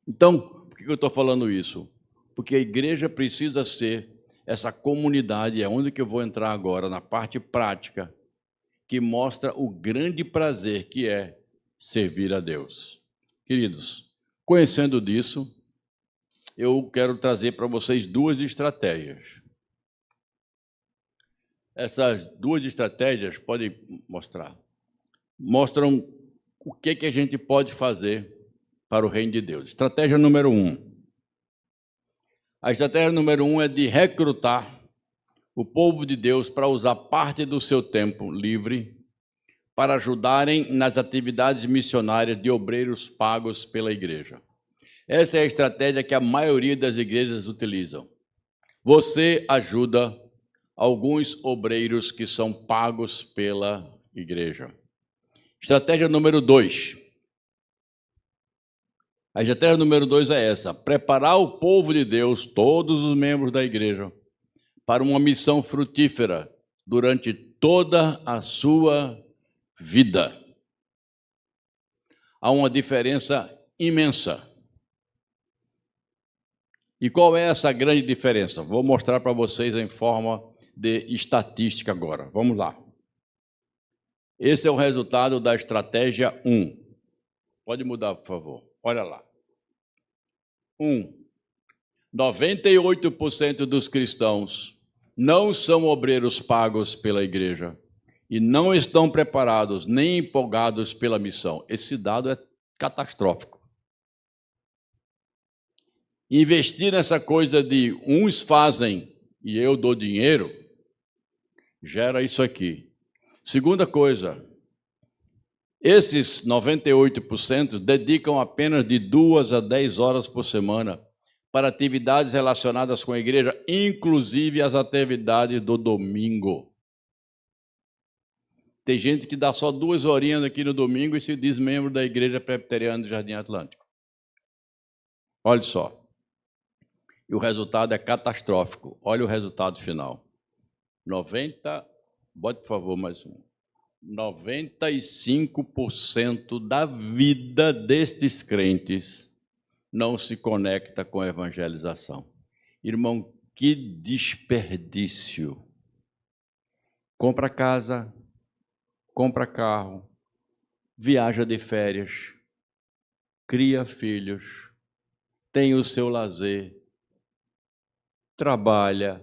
Então, por que eu estou falando isso? Porque a igreja precisa ser essa comunidade, é onde que eu vou entrar agora, na parte prática, que mostra o grande prazer que é servir a Deus. Queridos, conhecendo disso, eu quero trazer para vocês duas estratégias. Essas duas estratégias, podem mostrar, mostram o que a gente pode fazer para o reino de Deus. Estratégia número 1. A estratégia número 1 é de recrutar o povo de Deus para usar parte do seu tempo livre para ajudarem nas atividades missionárias de obreiros pagos pela igreja. Essa é a estratégia que a maioria das igrejas utilizam. Você ajuda alguns obreiros que são pagos pela igreja. Estratégia número 2. A estratégia número 2 é essa: preparar o povo de Deus, todos os membros da igreja, para uma missão frutífera durante toda a sua vida. Há uma diferença imensa. E qual é essa grande diferença? Vou mostrar para vocês em forma de estatística agora. Vamos lá. Esse é o resultado da estratégia 1. Pode mudar, por favor. Olha lá. 98% dos cristãos não são obreiros pagos pela igreja e não estão preparados nem empolgados pela missão. Esse dado é catastrófico. Investir nessa coisa de uns fazem e eu dou dinheiro, gera isso aqui. Segunda coisa, esses 98% dedicam apenas de 2 a 10 horas por semana para atividades relacionadas com a igreja, inclusive as atividades do domingo. Tem gente que dá só 2 horinhas aqui no domingo e se diz membro da Igreja Presbiteriana do Jardim Atlântico. Olha só. E o resultado é catastrófico. Olha o resultado final. Bote, por favor, mais um. 95% da vida destes crentes não se conecta com a evangelização. Irmão, que desperdício. Compra casa, compra carro, viaja de férias, cria filhos, tem o seu lazer, trabalha,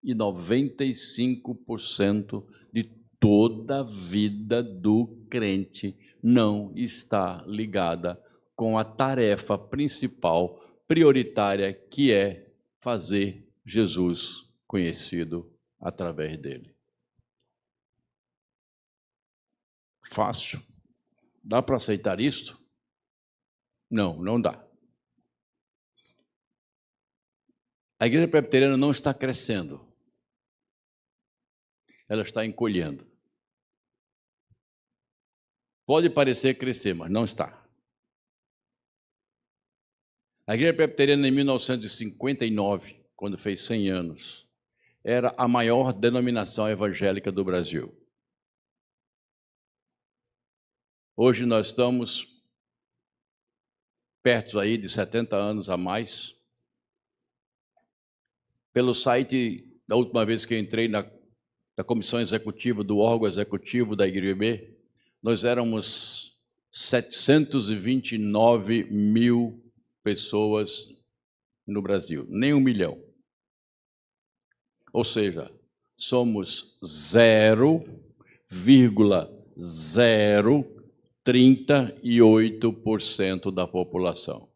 e 95% de toda a vida do crente não está ligada com a tarefa principal, prioritária, que é fazer Jesus conhecido através dele. Fácil. Dá para aceitar isso? Não, não dá. A igreja presbiteriana não está crescendo. Ela está encolhendo. Pode parecer crescer, mas não está. A igreja presbiteriana, em 1959, quando fez 100 anos, era a maior denominação evangélica do Brasil. Hoje nós estamos perto aí de 70 anos a mais. Pelo site, da última vez que eu entrei da comissão executiva, do órgão executivo da IGB, nós éramos 729 mil pessoas no Brasil, nem 1 milhão. Ou seja, somos 0,038% da população.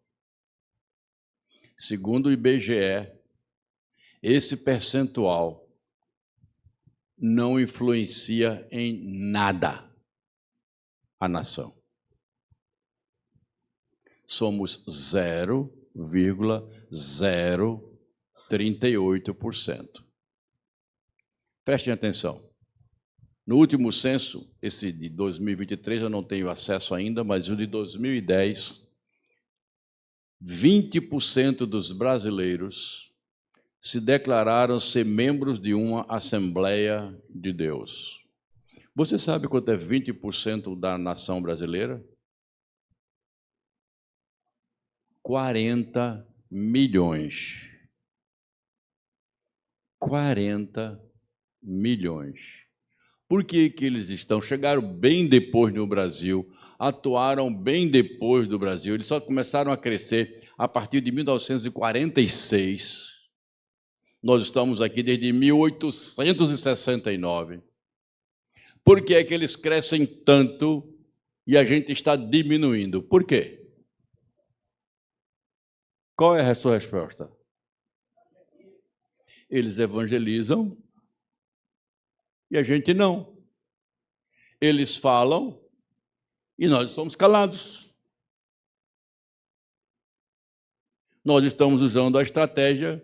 Segundo o IBGE, esse percentual não influencia em nada a nação. Somos 0,038%. Prestem atenção. No último censo, esse de 2023 eu não tenho acesso ainda, mas o de 2010, 20% dos brasileiros se declararam ser membros de uma Assembleia de Deus. Você sabe quanto é 20% da nação brasileira? 40 milhões. 40 milhões. Por que eles chegaram bem depois no Brasil, atuaram bem depois do Brasil, eles só começaram a crescer a partir de 1946. Nós estamos aqui desde 1869. Por que é que eles crescem tanto e a gente está diminuindo? Por quê? Qual é a sua resposta? Eles evangelizam e a gente não. Eles falam e nós estamos calados. Nós estamos usando a estratégia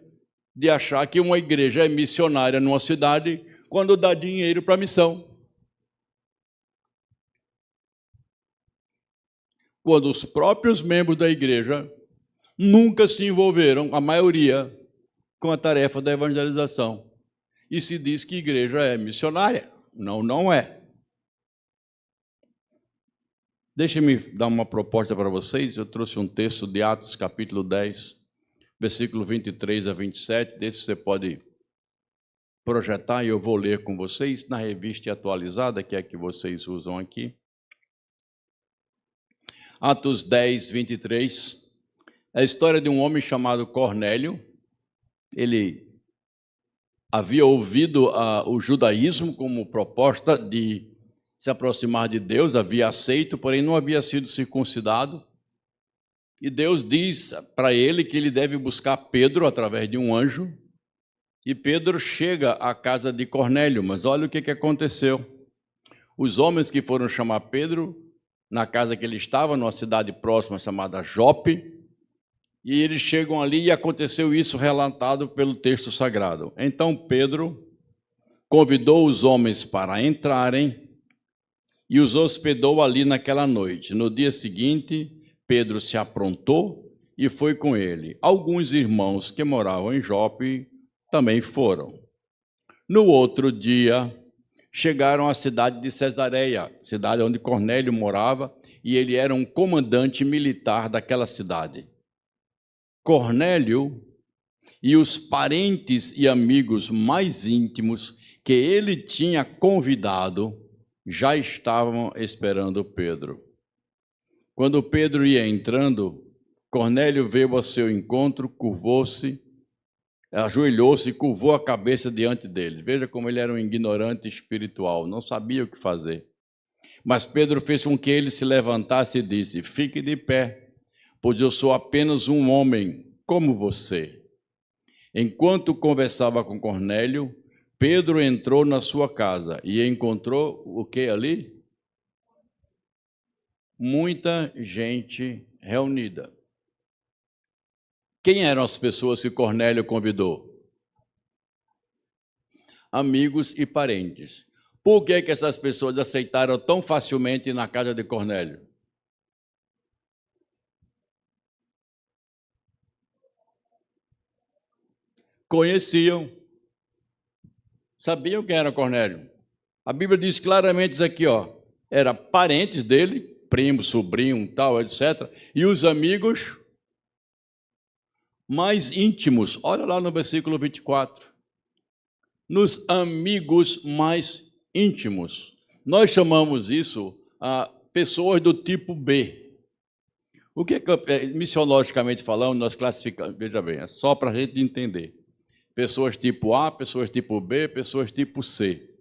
de achar que uma igreja é missionária numa cidade quando dá dinheiro para a missão. Quando os próprios membros da igreja nunca se envolveram, a maioria, com a tarefa da evangelização. E se diz que a igreja é missionária. Não, não é. Deixem-me dar uma proposta para vocês. Eu trouxe um texto de Atos, capítulo 10, versículo 23 a 27, desse você pode projetar e eu vou ler com vocês na revista atualizada, que é a que vocês usam aqui. Atos 10, 23, é a história de um homem chamado Cornélio. Ele havia ouvido o judaísmo como proposta de se aproximar de Deus, havia aceito, porém não havia sido circuncidado. E Deus diz para ele que ele deve buscar Pedro através de um anjo. E Pedro chega à casa de Cornélio, mas olha o que aconteceu. Os homens que foram chamar Pedro, na casa que ele estava, numa cidade próxima chamada Jope, E eles chegam ali e aconteceu isso relatado pelo texto sagrado. Então Pedro convidou os homens para entrarem e os hospedou ali naquela noite. No dia seguinte, Pedro se aprontou e foi com ele. Alguns irmãos que moravam em Jope também foram. No outro dia, chegaram à cidade de Cesareia, cidade onde Cornélio morava, e ele era um comandante militar daquela cidade. Cornélio e os parentes e amigos mais íntimos que ele tinha convidado já estavam esperando Pedro. Quando Pedro ia entrando, Cornélio veio ao seu encontro, curvou-se, ajoelhou-se e curvou a cabeça diante dele. Veja como ele era um ignorante espiritual, não sabia o que fazer. Mas Pedro fez com que ele se levantasse e disse: fique de pé, pois eu sou apenas um homem como você. Enquanto conversava com Cornélio, Pedro entrou na sua casa e encontrou o que ali? Muita gente reunida. Quem eram as pessoas que Cornélio convidou? Amigos e parentes. Por que essas pessoas aceitaram tão facilmente ir na casa de Cornélio? Conheciam, sabiam quem era Cornélio. A Bíblia diz claramente isso aqui, ó, era parentes dele, primo, sobrinho, tal, etc. E os amigos mais íntimos. Olha lá no versículo 24. Nos amigos mais íntimos. Nós chamamos isso pessoas do tipo B. O que missiologicamente falando, nós classificamos, veja bem, é só para a gente entender. Pessoas tipo A, pessoas tipo B, pessoas tipo C.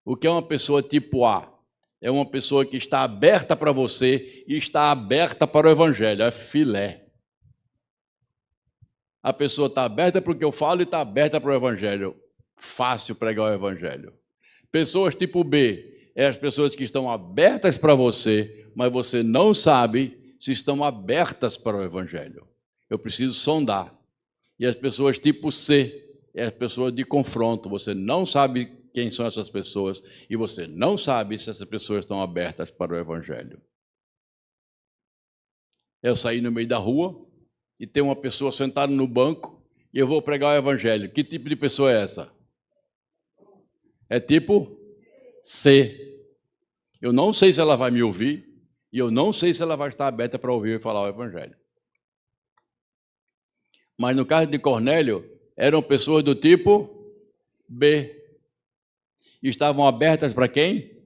O que é uma pessoa tipo A? É uma pessoa que está aberta para você e está aberta para o Evangelho, é filé. A pessoa está aberta para o que eu falo e está aberta para o Evangelho. Fácil pregar o Evangelho. Pessoas tipo B, é as pessoas que estão abertas para você, mas você não sabe se estão abertas para o Evangelho. Eu preciso sondar. E as pessoas tipo C, é as pessoas de confronto. Você não sabe quem são essas pessoas e você não sabe se essas pessoas estão abertas para o Evangelho. Eu saí no meio da rua e tem uma pessoa sentada no banco e eu vou pregar o Evangelho. Que tipo de pessoa é essa? É tipo C. Eu não sei se ela vai me ouvir e eu não sei se ela vai estar aberta para ouvir e falar o Evangelho. Mas no caso de Cornélio, eram pessoas do tipo B. E estavam abertas para quem?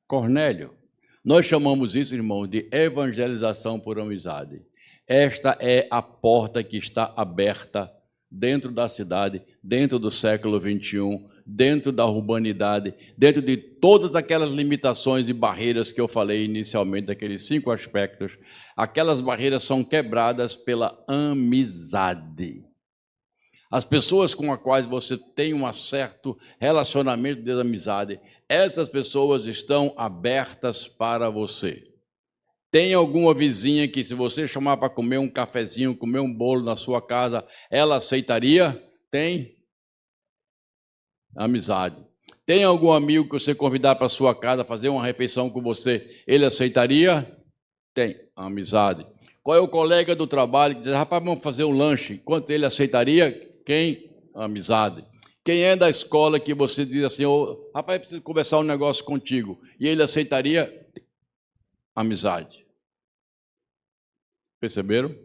Cornélio. Nós chamamos isso, irmão, de evangelização por amizade. Esta é a porta que está aberta dentro da cidade, dentro do século XXI, dentro da urbanidade, dentro de todas aquelas limitações e barreiras que eu falei inicialmente, daqueles 5 aspectos. Aquelas barreiras são quebradas pela amizade. As pessoas com as quais você tem um certo relacionamento de amizade, essas pessoas estão abertas para você. Tem alguma vizinha que, se você chamar para comer um cafezinho, comer um bolo na sua casa, ela aceitaria? Tem amizade. Tem algum amigo que você convidar para a sua casa, fazer uma refeição com você, ele aceitaria? Tem amizade. Qual é o colega do trabalho que diz: rapaz, vamos fazer um lanche? Quanto ele aceitaria? Quem? Amizade. Quem é da escola que você diz assim: oh, rapaz, eu preciso conversar um negócio contigo, e ele aceitaria? Amizade. Perceberam?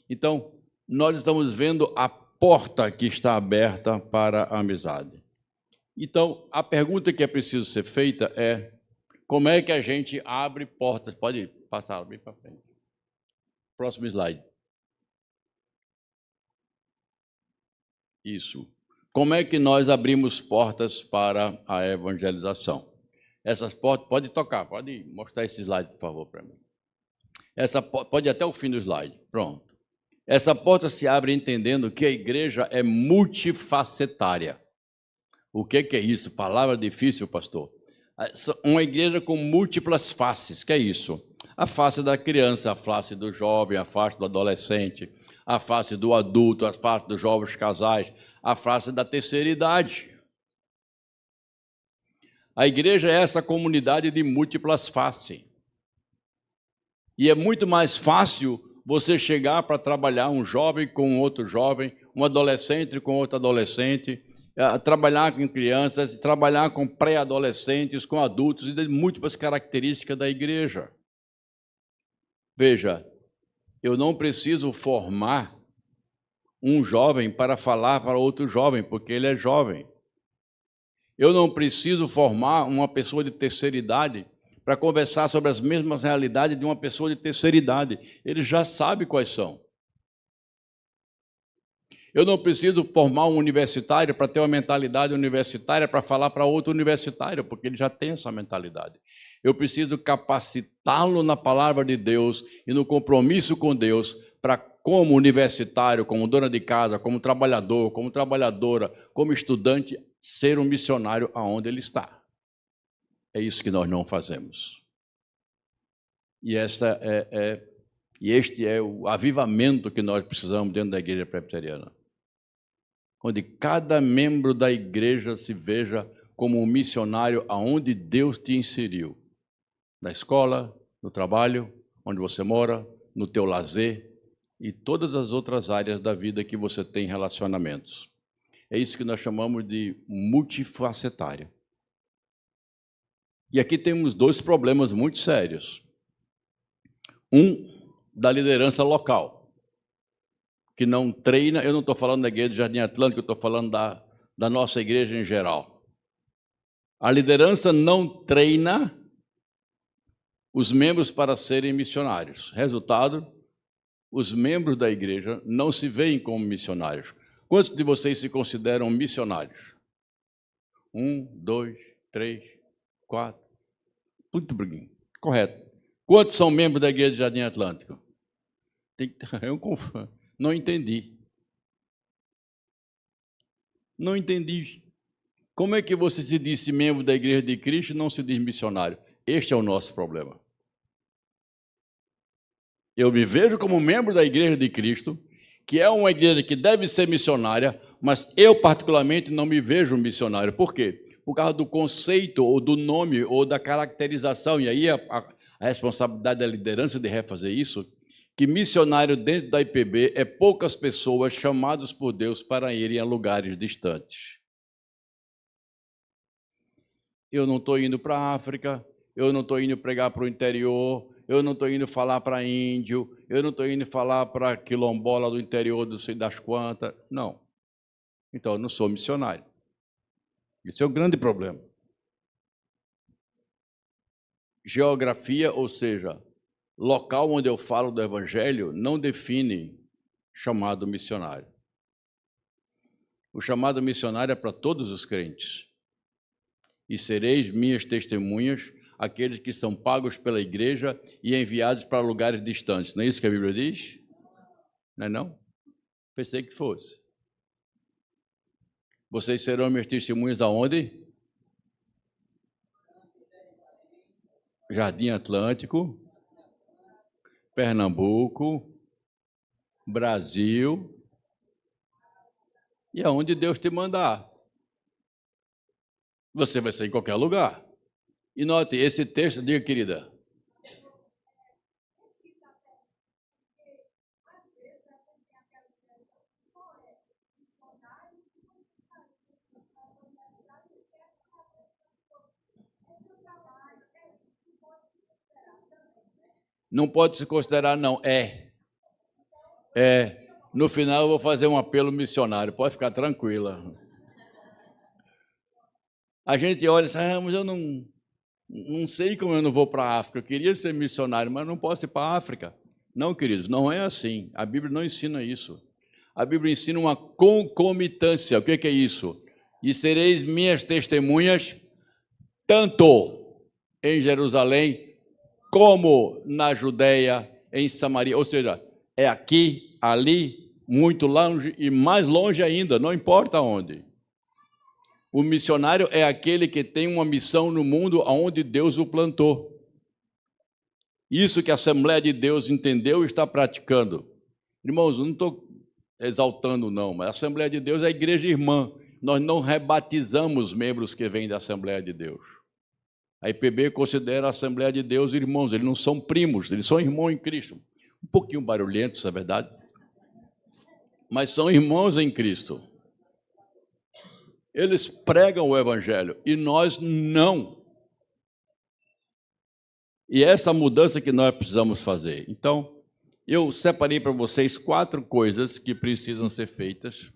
Então, nós estamos vendo a porta que está aberta para a amizade. Então, a pergunta que é preciso ser feita é: como é que a gente abre portas? Pode passar bem para frente. Próximo slide. Isso. Como é que nós abrimos portas para a evangelização? Essas portas, pode tocar, pode mostrar esse slide, por favor, para mim. Essa pode ir até o fim do slide. Pronto. Essa porta se abre entendendo que a igreja é multifacetária. O que é isso? Palavra difícil, pastor. Uma igreja com múltiplas faces, que é isso? A face da criança, a face do jovem, a face do adolescente, a face do adulto, a face dos jovens casais, a face da terceira idade. A igreja é essa comunidade de múltiplas faces. E é muito mais fácil você chegar para trabalhar um jovem com outro jovem, um adolescente com outro adolescente, trabalhar com crianças, trabalhar com pré-adolescentes, com adultos, e de múltiplas características da igreja. Veja, eu não preciso formar um jovem para falar para outro jovem, porque ele é jovem. Eu não preciso formar uma pessoa de terceira idade para conversar sobre as mesmas realidades de uma pessoa de terceira idade. Ele já sabe quais são. Eu não preciso formar um universitário para ter uma mentalidade universitária para falar para outro universitário, porque ele já tem essa mentalidade. Eu preciso capacitá-lo na palavra de Deus e no compromisso com Deus para, como universitário, como dona de casa, como trabalhador, como trabalhadora, como estudante, ser um missionário aonde ele está. É isso que nós não fazemos. E este é o avivamento que nós precisamos dentro da igreja presbiteriana, onde cada membro da igreja se veja como um missionário aonde Deus te inseriu. Na escola, no trabalho, onde você mora, no teu lazer e todas as outras áreas da vida que você tem relacionamentos. É isso que nós chamamos de multifacetária. E aqui temos dois problemas muito sérios. Um, da liderança local, que não treina. Eu não estou falando da igreja do Jardim Atlântico, eu estou falando da nossa igreja em geral. A liderança não treina os membros para serem missionários. Resultado, os membros da igreja não se veem como missionários. Quantos de vocês se consideram missionários? 1, 2, 3, 4. Muito bem, correto. Quantos são membros da igreja do Jardim Atlântico? Não entendi. Não entendi. Como é que você se disse membro da igreja de Cristo e não se diz missionário? Este é o nosso problema. Eu me vejo como membro da igreja de Cristo, que é uma igreja que deve ser missionária, mas eu particularmente não me vejo missionário. Por quê? Por causa do conceito, ou do nome, ou da caracterização. E aí a responsabilidade da liderança de refazer isso, que missionário dentro da IPB é poucas pessoas chamadas por Deus para irem a lugares distantes. Eu não estou indo para a África, eu não estou indo pregar para o interior, eu não estou indo falar para índio, eu não estou indo falar para quilombola do interior do sei das quantas. Não. Então, eu não sou missionário. Esse é o grande problema. Geografia, ou seja, local onde eu falo do Evangelho, não define chamado missionário. O chamado missionário é para todos os crentes. E sereis minhas testemunhas, aqueles que são pagos pela igreja e enviados para lugares distantes. Não é isso que a Bíblia diz? Não é não? Pensei que fosse. Vocês serão meus testemunhas aonde? Jardim Atlântico, Pernambuco, Brasil e aonde Deus te mandar. Você vai sair em qualquer lugar. E note, esse texto, diga, querida. Não pode se considerar, não. No final eu vou fazer um apelo missionário, pode ficar tranquila. A gente olha e diz, mas eu não sei como eu não vou para a África. Eu queria ser missionário, mas não posso ir para a África. Não, queridos, não é assim. A Bíblia não ensina isso. A Bíblia ensina uma concomitância. O que é isso? E sereis minhas testemunhas, tanto em Jerusalém, como na Judeia, em Samaria. Ou seja, é aqui, ali, muito longe e mais longe ainda, não importa onde. O missionário é aquele que tem uma missão no mundo onde Deus o plantou. Isso que a Assembleia de Deus entendeu e está praticando. Irmãos, eu não estou exaltando, não, mas a Assembleia de Deus é a igreja irmã. Nós não rebatizamos membros que vêm da Assembleia de Deus. A IPB considera a Assembleia de Deus irmãos, eles não são primos, eles são irmãos em Cristo. Um pouquinho barulhento, isso é verdade, mas são irmãos em Cristo. Eles pregam o Evangelho e nós não. E é essa mudança que nós precisamos fazer. Então, eu separei para vocês 4 coisas que precisam ser feitas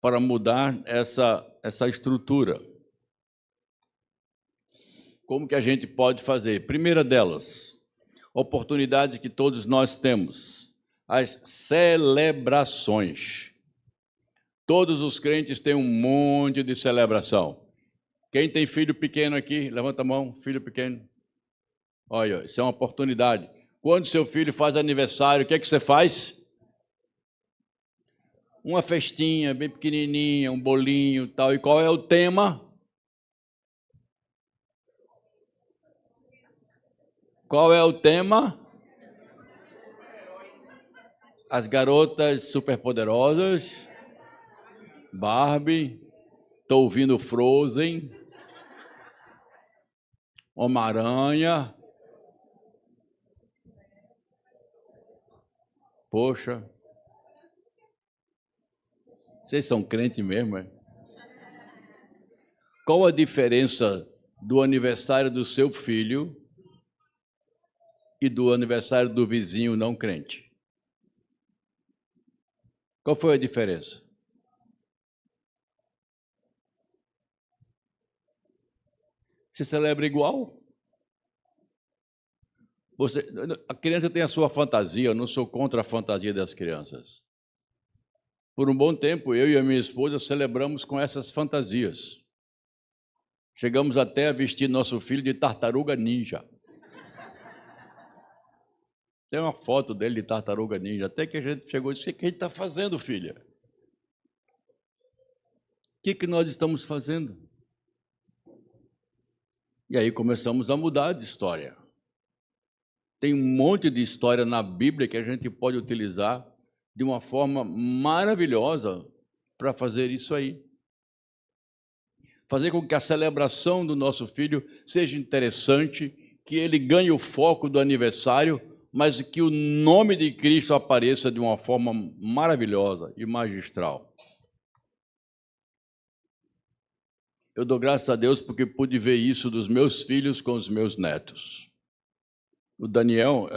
para mudar essa estrutura. Como que a gente pode fazer? Primeira delas, oportunidade que todos nós temos, as celebrações. Todos os crentes têm um monte de celebração. Quem tem filho pequeno aqui, levanta a mão, filho pequeno. Olha, isso é uma oportunidade. Quando seu filho faz aniversário, o que é que você faz? Uma festinha bem pequenininha, um bolinho e tal. E qual é o tema? Qual é o tema? As garotas superpoderosas, Barbie, estou ouvindo Frozen, Homem-Aranha. Poxa, vocês são crentes mesmo, é? Qual a diferença do aniversário do seu filho e do aniversário do vizinho não crente? Qual foi a diferença? Se celebra igual? A criança tem a sua fantasia, eu não sou contra a fantasia das crianças. Por um bom tempo, eu e a minha esposa celebramos com essas fantasias. Chegamos até a vestir nosso filho de tartaruga ninja. Tem uma foto dele de tartaruga ninja, até que a gente chegou e disse: o que a gente está fazendo, filha? O que nós estamos fazendo? E aí começamos a mudar de história. Tem um monte de história na Bíblia que a gente pode utilizar de uma forma maravilhosa para fazer isso aí. Fazer com que a celebração do nosso filho seja interessante, que ele ganhe o foco do aniversário, mas que o nome de Cristo apareça de uma forma maravilhosa e magistral. Eu dou graças a Deus porque pude ver isso dos meus filhos com os meus netos. O Daniel,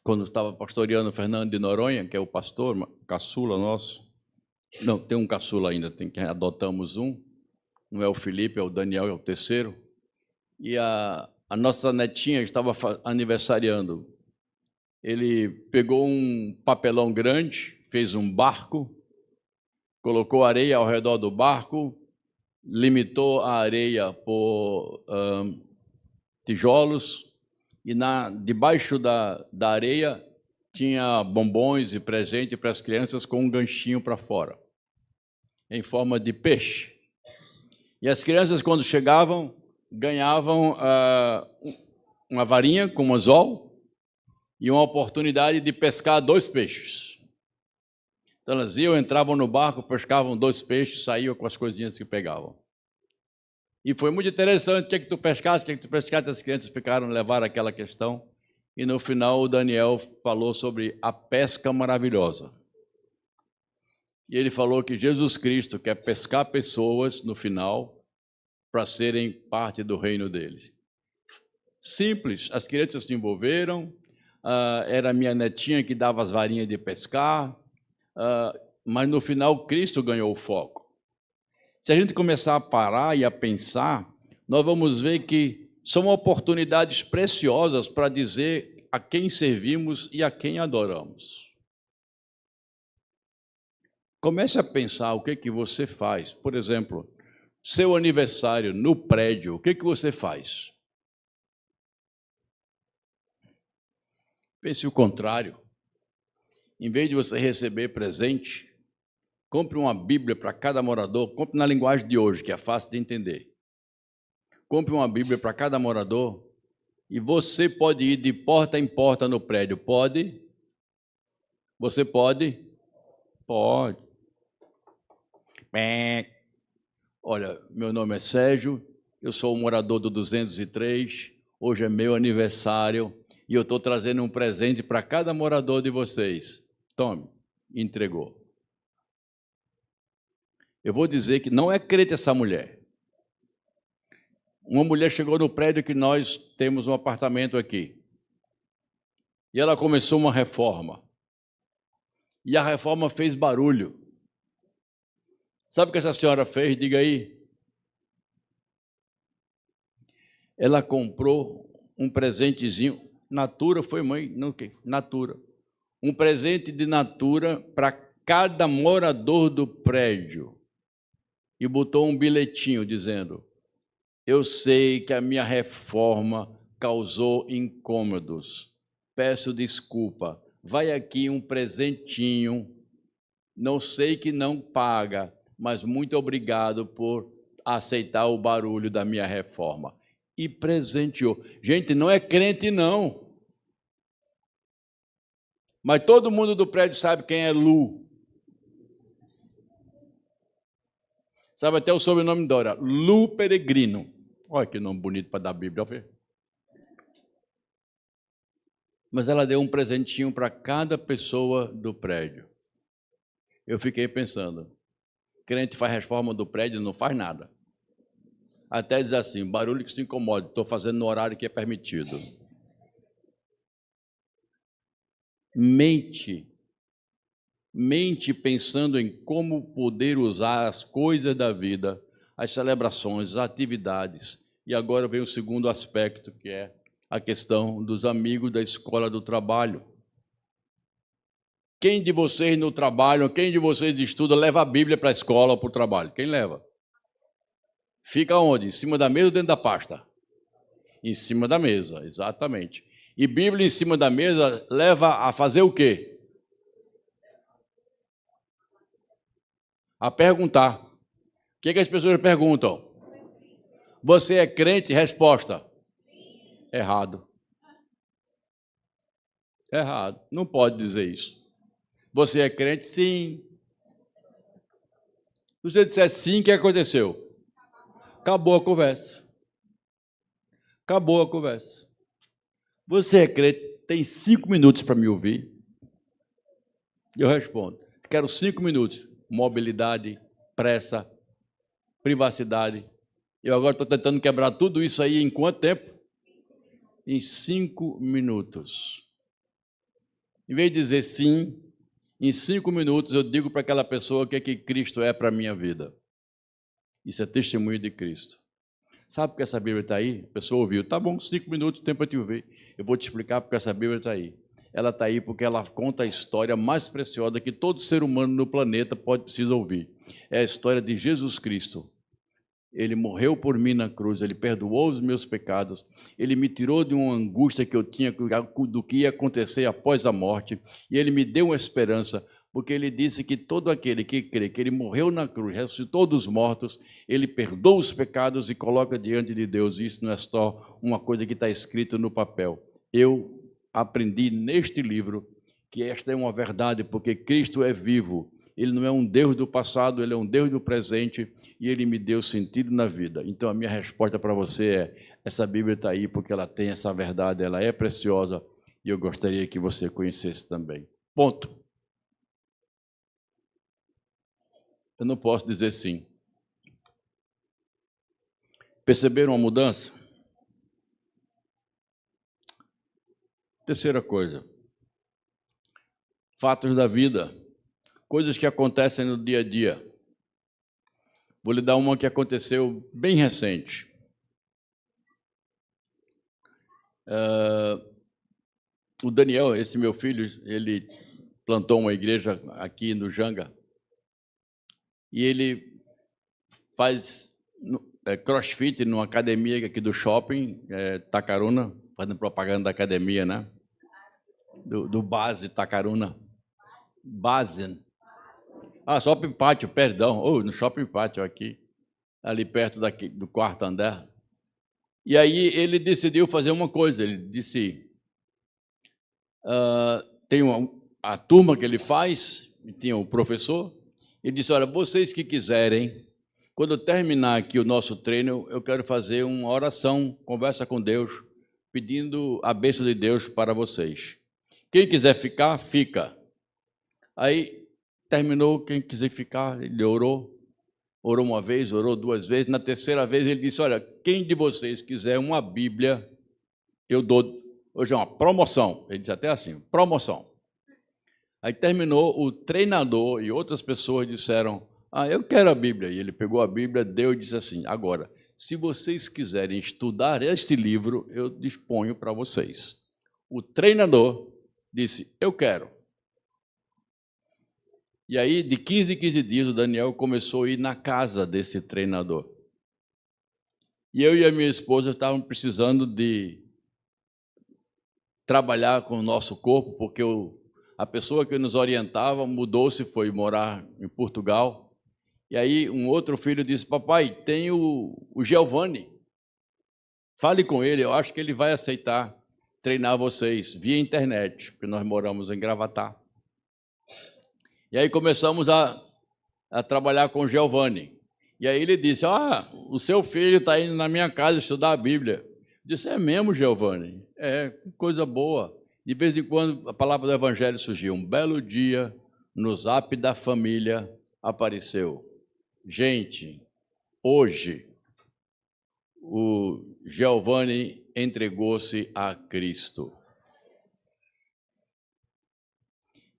quando estava pastoreando Fernando de Noronha, que é o pastor, caçula nosso, não, tem um caçula ainda, adotamos um, não é o Felipe, é o Daniel, é o terceiro, e a nossa netinha estava aniversariando. Ele pegou um papelão grande, fez um barco, colocou areia ao redor do barco, limitou a areia por tijolos, e debaixo da areia tinha bombons e presente para as crianças com um ganchinho para fora, em forma de peixe. E as crianças, quando chegavam, ganhavam uma varinha com um anzol e uma oportunidade de pescar 2 peixes. Então elas iam, entravam no barco, pescavam 2 peixes, saíam com as coisinhas que pegavam. E foi muito interessante, o que tu pescaste, o que tu pescaste, as crianças levaram aquela questão, e no final o Daniel falou sobre a pesca maravilhosa. E ele falou que Jesus Cristo quer pescar pessoas no final para serem parte do reino dele. Simples, as crianças se envolveram, era a minha netinha que dava as varinhas de pescar, mas no final Cristo ganhou o foco. Se a gente começar a parar e a pensar, nós vamos ver que são oportunidades preciosas para dizer a quem servimos e a quem adoramos. Comece a pensar o que você faz. Por exemplo, seu aniversário no prédio, o que você faz? Pense o contrário. Em vez de você receber presente, compre uma Bíblia para cada morador, compre na linguagem de hoje, que é fácil de entender. Compre uma Bíblia para cada morador E você pode ir de porta em porta no prédio? Pode? Você pode? Pode. Olha, meu nome é Sérgio, eu sou um morador do 203, hoje é meu aniversário e eu estou trazendo um presente para cada morador de vocês. Tome, entregou. Eu vou dizer que não é crente essa mulher. Uma mulher chegou no prédio que nós temos um apartamento aqui. E ela começou uma reforma. E a reforma fez barulho. Sabe o que essa senhora fez? Diga aí. Ela comprou um presentezinho. Natura foi mãe? Não, o quê? Natura. Um presente de Natura para cada morador do prédio. E botou um bilhetinho dizendo: eu sei que a minha reforma causou incômodos. Peço desculpa. Vai aqui um presentinho. Não sei que não paga, mas muito obrigado por aceitar o barulho da minha reforma. E presenteou. Gente, não é crente, não. Mas todo mundo do prédio sabe quem é Lu. Sabe até o sobrenome dela, Lu Peregrino. Olha que nome bonito para dar a Bíblia. Mas ela deu um presentinho para cada pessoa do prédio. Eu fiquei pensando, crente faz reforma do prédio, não faz nada. Até diz assim, barulho que se incomoda, estou fazendo no horário que é permitido. Mente pensando em como poder usar as coisas da vida, as celebrações, as atividades. E agora vem o segundo aspecto, que é a questão dos amigos da escola do trabalho. Quem de vocês no trabalho, quem de vocês estuda, leva a Bíblia para a escola ou para o trabalho? Quem leva? Fica onde? Em cima da mesa ou dentro da pasta? Em cima da mesa, exatamente. E Bíblia em cima da mesa leva a fazer o quê? A perguntar. O que as pessoas perguntam? Você é crente? Resposta: errado. Errado. Não pode dizer isso. Você é crente? Sim. Se você disser sim, o que aconteceu? Acabou a conversa. Acabou a conversa. Você é crente? Tem 5 minutos para me ouvir? Eu respondo: quero 5 minutos. Mobilidade, pressa, privacidade. Eu agora estou tentando quebrar tudo isso aí em quanto tempo? Em 5 minutos. Em vez de dizer sim, em 5 minutos eu digo para aquela pessoa o que é que Cristo é para a minha vida. Isso é testemunho de Cristo. Sabe por que essa Bíblia está aí? A pessoa ouviu, tá bom, 5 minutos, tempo para te ouvir. Eu vou te explicar porque essa Bíblia está aí. Ela está aí porque ela conta a história mais preciosa que todo ser humano no planeta precisa ouvir. É a história de Jesus Cristo. Ele morreu por mim na cruz, ele perdoou os meus pecados, ele me tirou de uma angústia que eu tinha do que ia acontecer após a morte, e ele me deu uma esperança, porque ele disse que todo aquele que crê que ele morreu na cruz, ressuscitou dos mortos, ele perdoa os pecados e coloca diante de Deus. Isso não é só uma coisa que está escrito no papel. Eu aprendi neste livro que esta é uma verdade, porque Cristo é vivo. Ele não é um Deus do passado, ele é um Deus do presente, e ele me deu sentido na vida. Então, a minha resposta para você é: essa Bíblia está aí porque ela tem essa verdade, ela é preciosa, e eu gostaria que você conhecesse também. Ponto. Eu não posso dizer sim. Perceberam a mudança? Terceira coisa. Fatos da vida. Coisas que acontecem no dia a dia. Vou lhe dar uma que aconteceu bem recente. O Daniel, esse meu filho, ele plantou uma igreja aqui no Janga. E ele faz crossfit numa academia aqui do shopping, Tacaruna, fazendo propaganda da academia, né? Do Base Tacaruna. Base. Shopping Pátio, perdão. No Shopping Pátio aqui, ali perto do quarto andar. E aí ele decidiu fazer uma coisa, ele disse, tem a turma que ele faz, tinha o professor, ele disse, olha, vocês que quiserem, quando eu terminar aqui o nosso treino, eu quero fazer uma oração, conversa com Deus, pedindo a bênção de Deus para vocês. Quem quiser ficar, fica. Aí terminou, quem quiser ficar, ele orou uma vez, orou duas vezes, na terceira vez ele disse, olha, quem de vocês quiser uma Bíblia, eu dou, hoje é uma promoção, ele disse até assim, promoção. Aí terminou, o treinador e outras pessoas disseram, eu quero a Bíblia. E ele pegou a Bíblia, deu e disse assim, agora, se vocês quiserem estudar este livro, eu disponho para vocês. O treinador disse, eu quero. E aí, de 15 em 15 dias, o Daniel começou a ir na casa desse treinador. E eu e a minha esposa estavam precisando de trabalhar com o nosso corpo, porque a pessoa que nos orientava mudou-se, foi morar em Portugal. E aí um outro filho disse, papai, tem o Giovanni, fale com ele, eu acho que ele vai aceitar treinar vocês via internet, porque nós moramos em Gravatá. E aí começamos a trabalhar com o Giovanni. E aí ele disse, o seu filho está indo na minha casa estudar a Bíblia. Eu disse, é mesmo, Giovanni? É, coisa boa. De vez em quando a palavra do Evangelho surgiu. Um belo dia, no zap da família, apareceu. Gente, hoje, o Giovanni entregou-se a Cristo.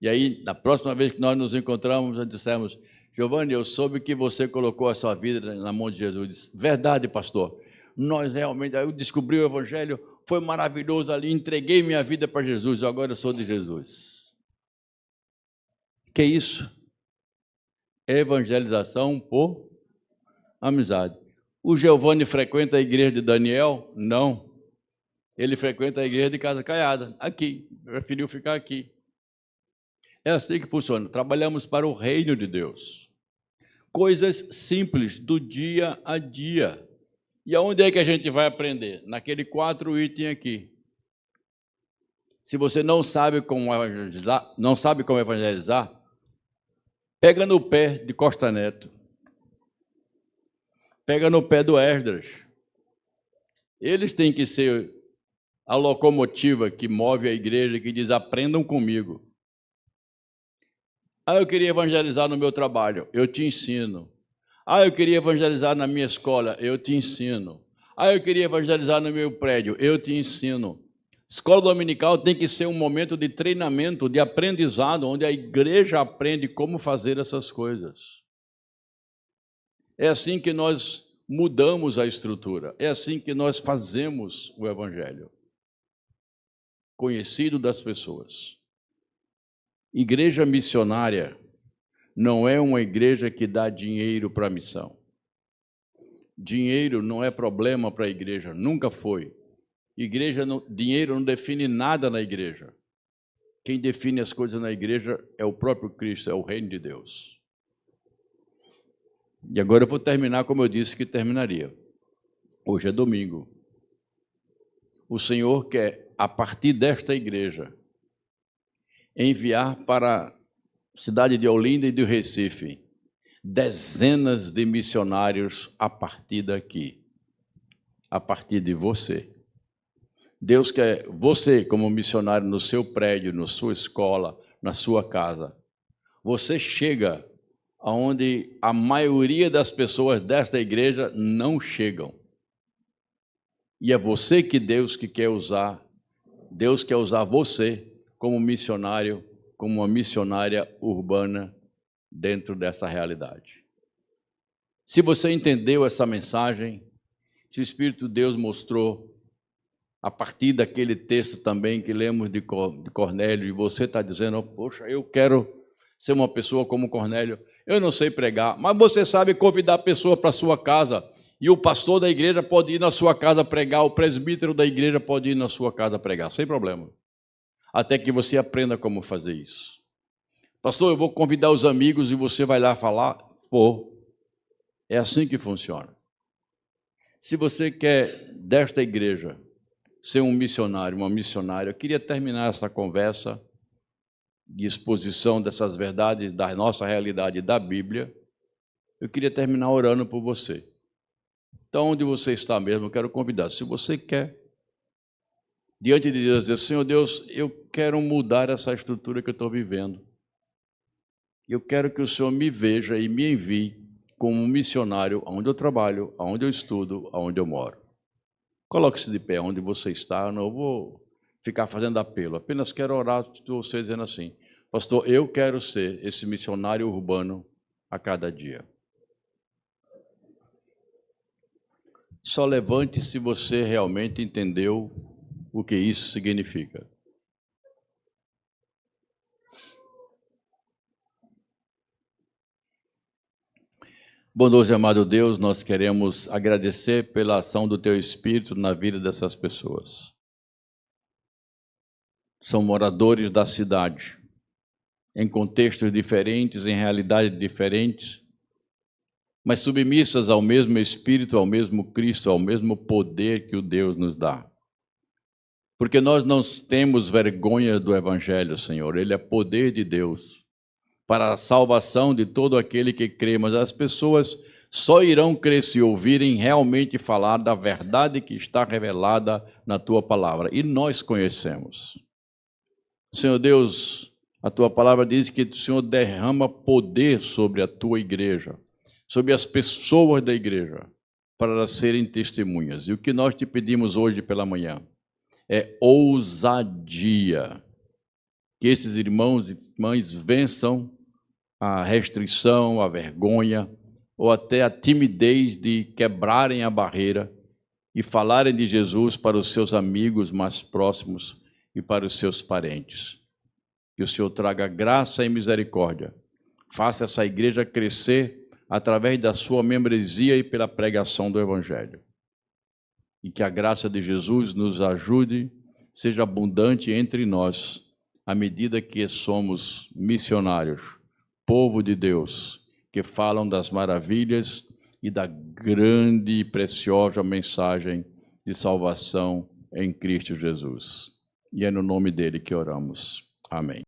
E aí, na próxima vez que nós nos encontramos, nós dissemos, Giovanni, eu soube que você colocou a sua vida na mão de Jesus. Disse, verdade, pastor. Nós realmente, eu descobri o Evangelho, foi maravilhoso ali, entreguei minha vida para Jesus, agora eu sou de Jesus. Que é isso? Evangelização por amizade. O Giovanni frequenta a igreja de Daniel? Não. Ele frequenta a igreja de Casa Caiada, aqui, preferiu ficar aqui. É assim que funciona, trabalhamos para o reino de Deus. Coisas simples, do dia a dia. E aonde é que a gente vai aprender? Naquele 4 itens aqui. Se você não sabe como evangelizar, pega no pé de Costa Neto. Pega no pé do Esdras. Eles têm que ser a locomotiva que move a igreja, que diz, aprendam comigo. Eu queria evangelizar no meu trabalho, eu te ensino. Eu queria evangelizar na minha escola, eu te ensino. Eu queria evangelizar no meu prédio, eu te ensino. Escola dominical tem que ser um momento de treinamento, de aprendizado, onde a igreja aprende como fazer essas coisas. É assim que nós mudamos a estrutura, é assim que nós fazemos o evangelho. Conhecido das pessoas. Igreja missionária não é uma igreja que dá dinheiro para a missão. Dinheiro não é problema para a igreja, nunca foi. Dinheiro não define nada na igreja. Quem define as coisas na igreja é o próprio Cristo, é o reino de Deus. E agora eu vou terminar como eu disse que terminaria. Hoje é domingo. O Senhor quer, a partir desta igreja, enviar para a cidade de Olinda e do Recife dezenas de missionários a partir daqui, a partir de você. Deus quer você como missionário no seu prédio, na sua escola, na sua casa. Você chega aonde a maioria das pessoas desta igreja não chegam. E é você que Deus que quer usar. Deus quer usar você como missionário, como uma missionária urbana dentro dessa realidade. Se você entendeu essa mensagem, se o Espírito de Deus mostrou, a partir daquele texto também que lemos de Cornélio, e você está dizendo, poxa, eu quero ser uma pessoa como Cornélio, eu não sei pregar, mas você sabe convidar a pessoa para a sua casa, e o pastor da igreja pode ir na sua casa pregar, o presbítero da igreja pode ir na sua casa pregar, sem problema. Até que você aprenda como fazer isso. Pastor, eu vou convidar os amigos e você vai lá falar? É assim que funciona. Se você quer desta igreja ser um missionário, uma missionária, eu queria terminar essa conversa de exposição dessas verdades da nossa realidade da Bíblia. Eu queria terminar orando por você. Então, onde você está mesmo, eu quero convidar. Se você quer, diante de Deus, dizer: Senhor Deus, eu quero mudar essa estrutura que eu estou vivendo. Eu quero que o Senhor me veja e me envie como um missionário aonde eu trabalho, aonde eu estudo, aonde eu moro. Coloque-se de pé onde você está. Eu não vou ficar fazendo apelo, apenas quero orar por você dizendo assim: pastor, eu quero ser esse missionário urbano a cada dia. Só levante se você realmente entendeu o que isso significa. Bondoso e amado Deus, nós queremos agradecer pela ação do Teu Espírito na vida dessas pessoas. São moradores da cidade, em contextos diferentes, em realidades diferentes, mas submissas ao mesmo Espírito, ao mesmo Cristo, ao mesmo poder que o Deus nos dá. Porque nós não temos vergonha do Evangelho, Senhor, ele é poder de Deus para a salvação de todo aquele que crê, mas as pessoas só irão crer se ouvirem realmente falar da verdade que está revelada na Tua palavra, e nós conhecemos. Senhor Deus, a Tua palavra diz que o Senhor derrama poder sobre a Tua igreja, sobre as pessoas da igreja, para elas serem testemunhas. E o que nós te pedimos hoje pela manhã é ousadia, que esses irmãos e irmãs vençam a restrição, a vergonha, ou até a timidez de quebrarem a barreira e falarem de Jesus para os seus amigos mais próximos e para os seus parentes. Que o Senhor traga graça e misericórdia, faça essa igreja crescer através da sua membresia e pela pregação do Evangelho. E que a graça de Jesus nos ajude, seja abundante entre nós, à medida que somos missionários, povo de Deus, que falam das maravilhas e da grande e preciosa mensagem de salvação em Cristo Jesus. E é no nome dele que oramos. Amém.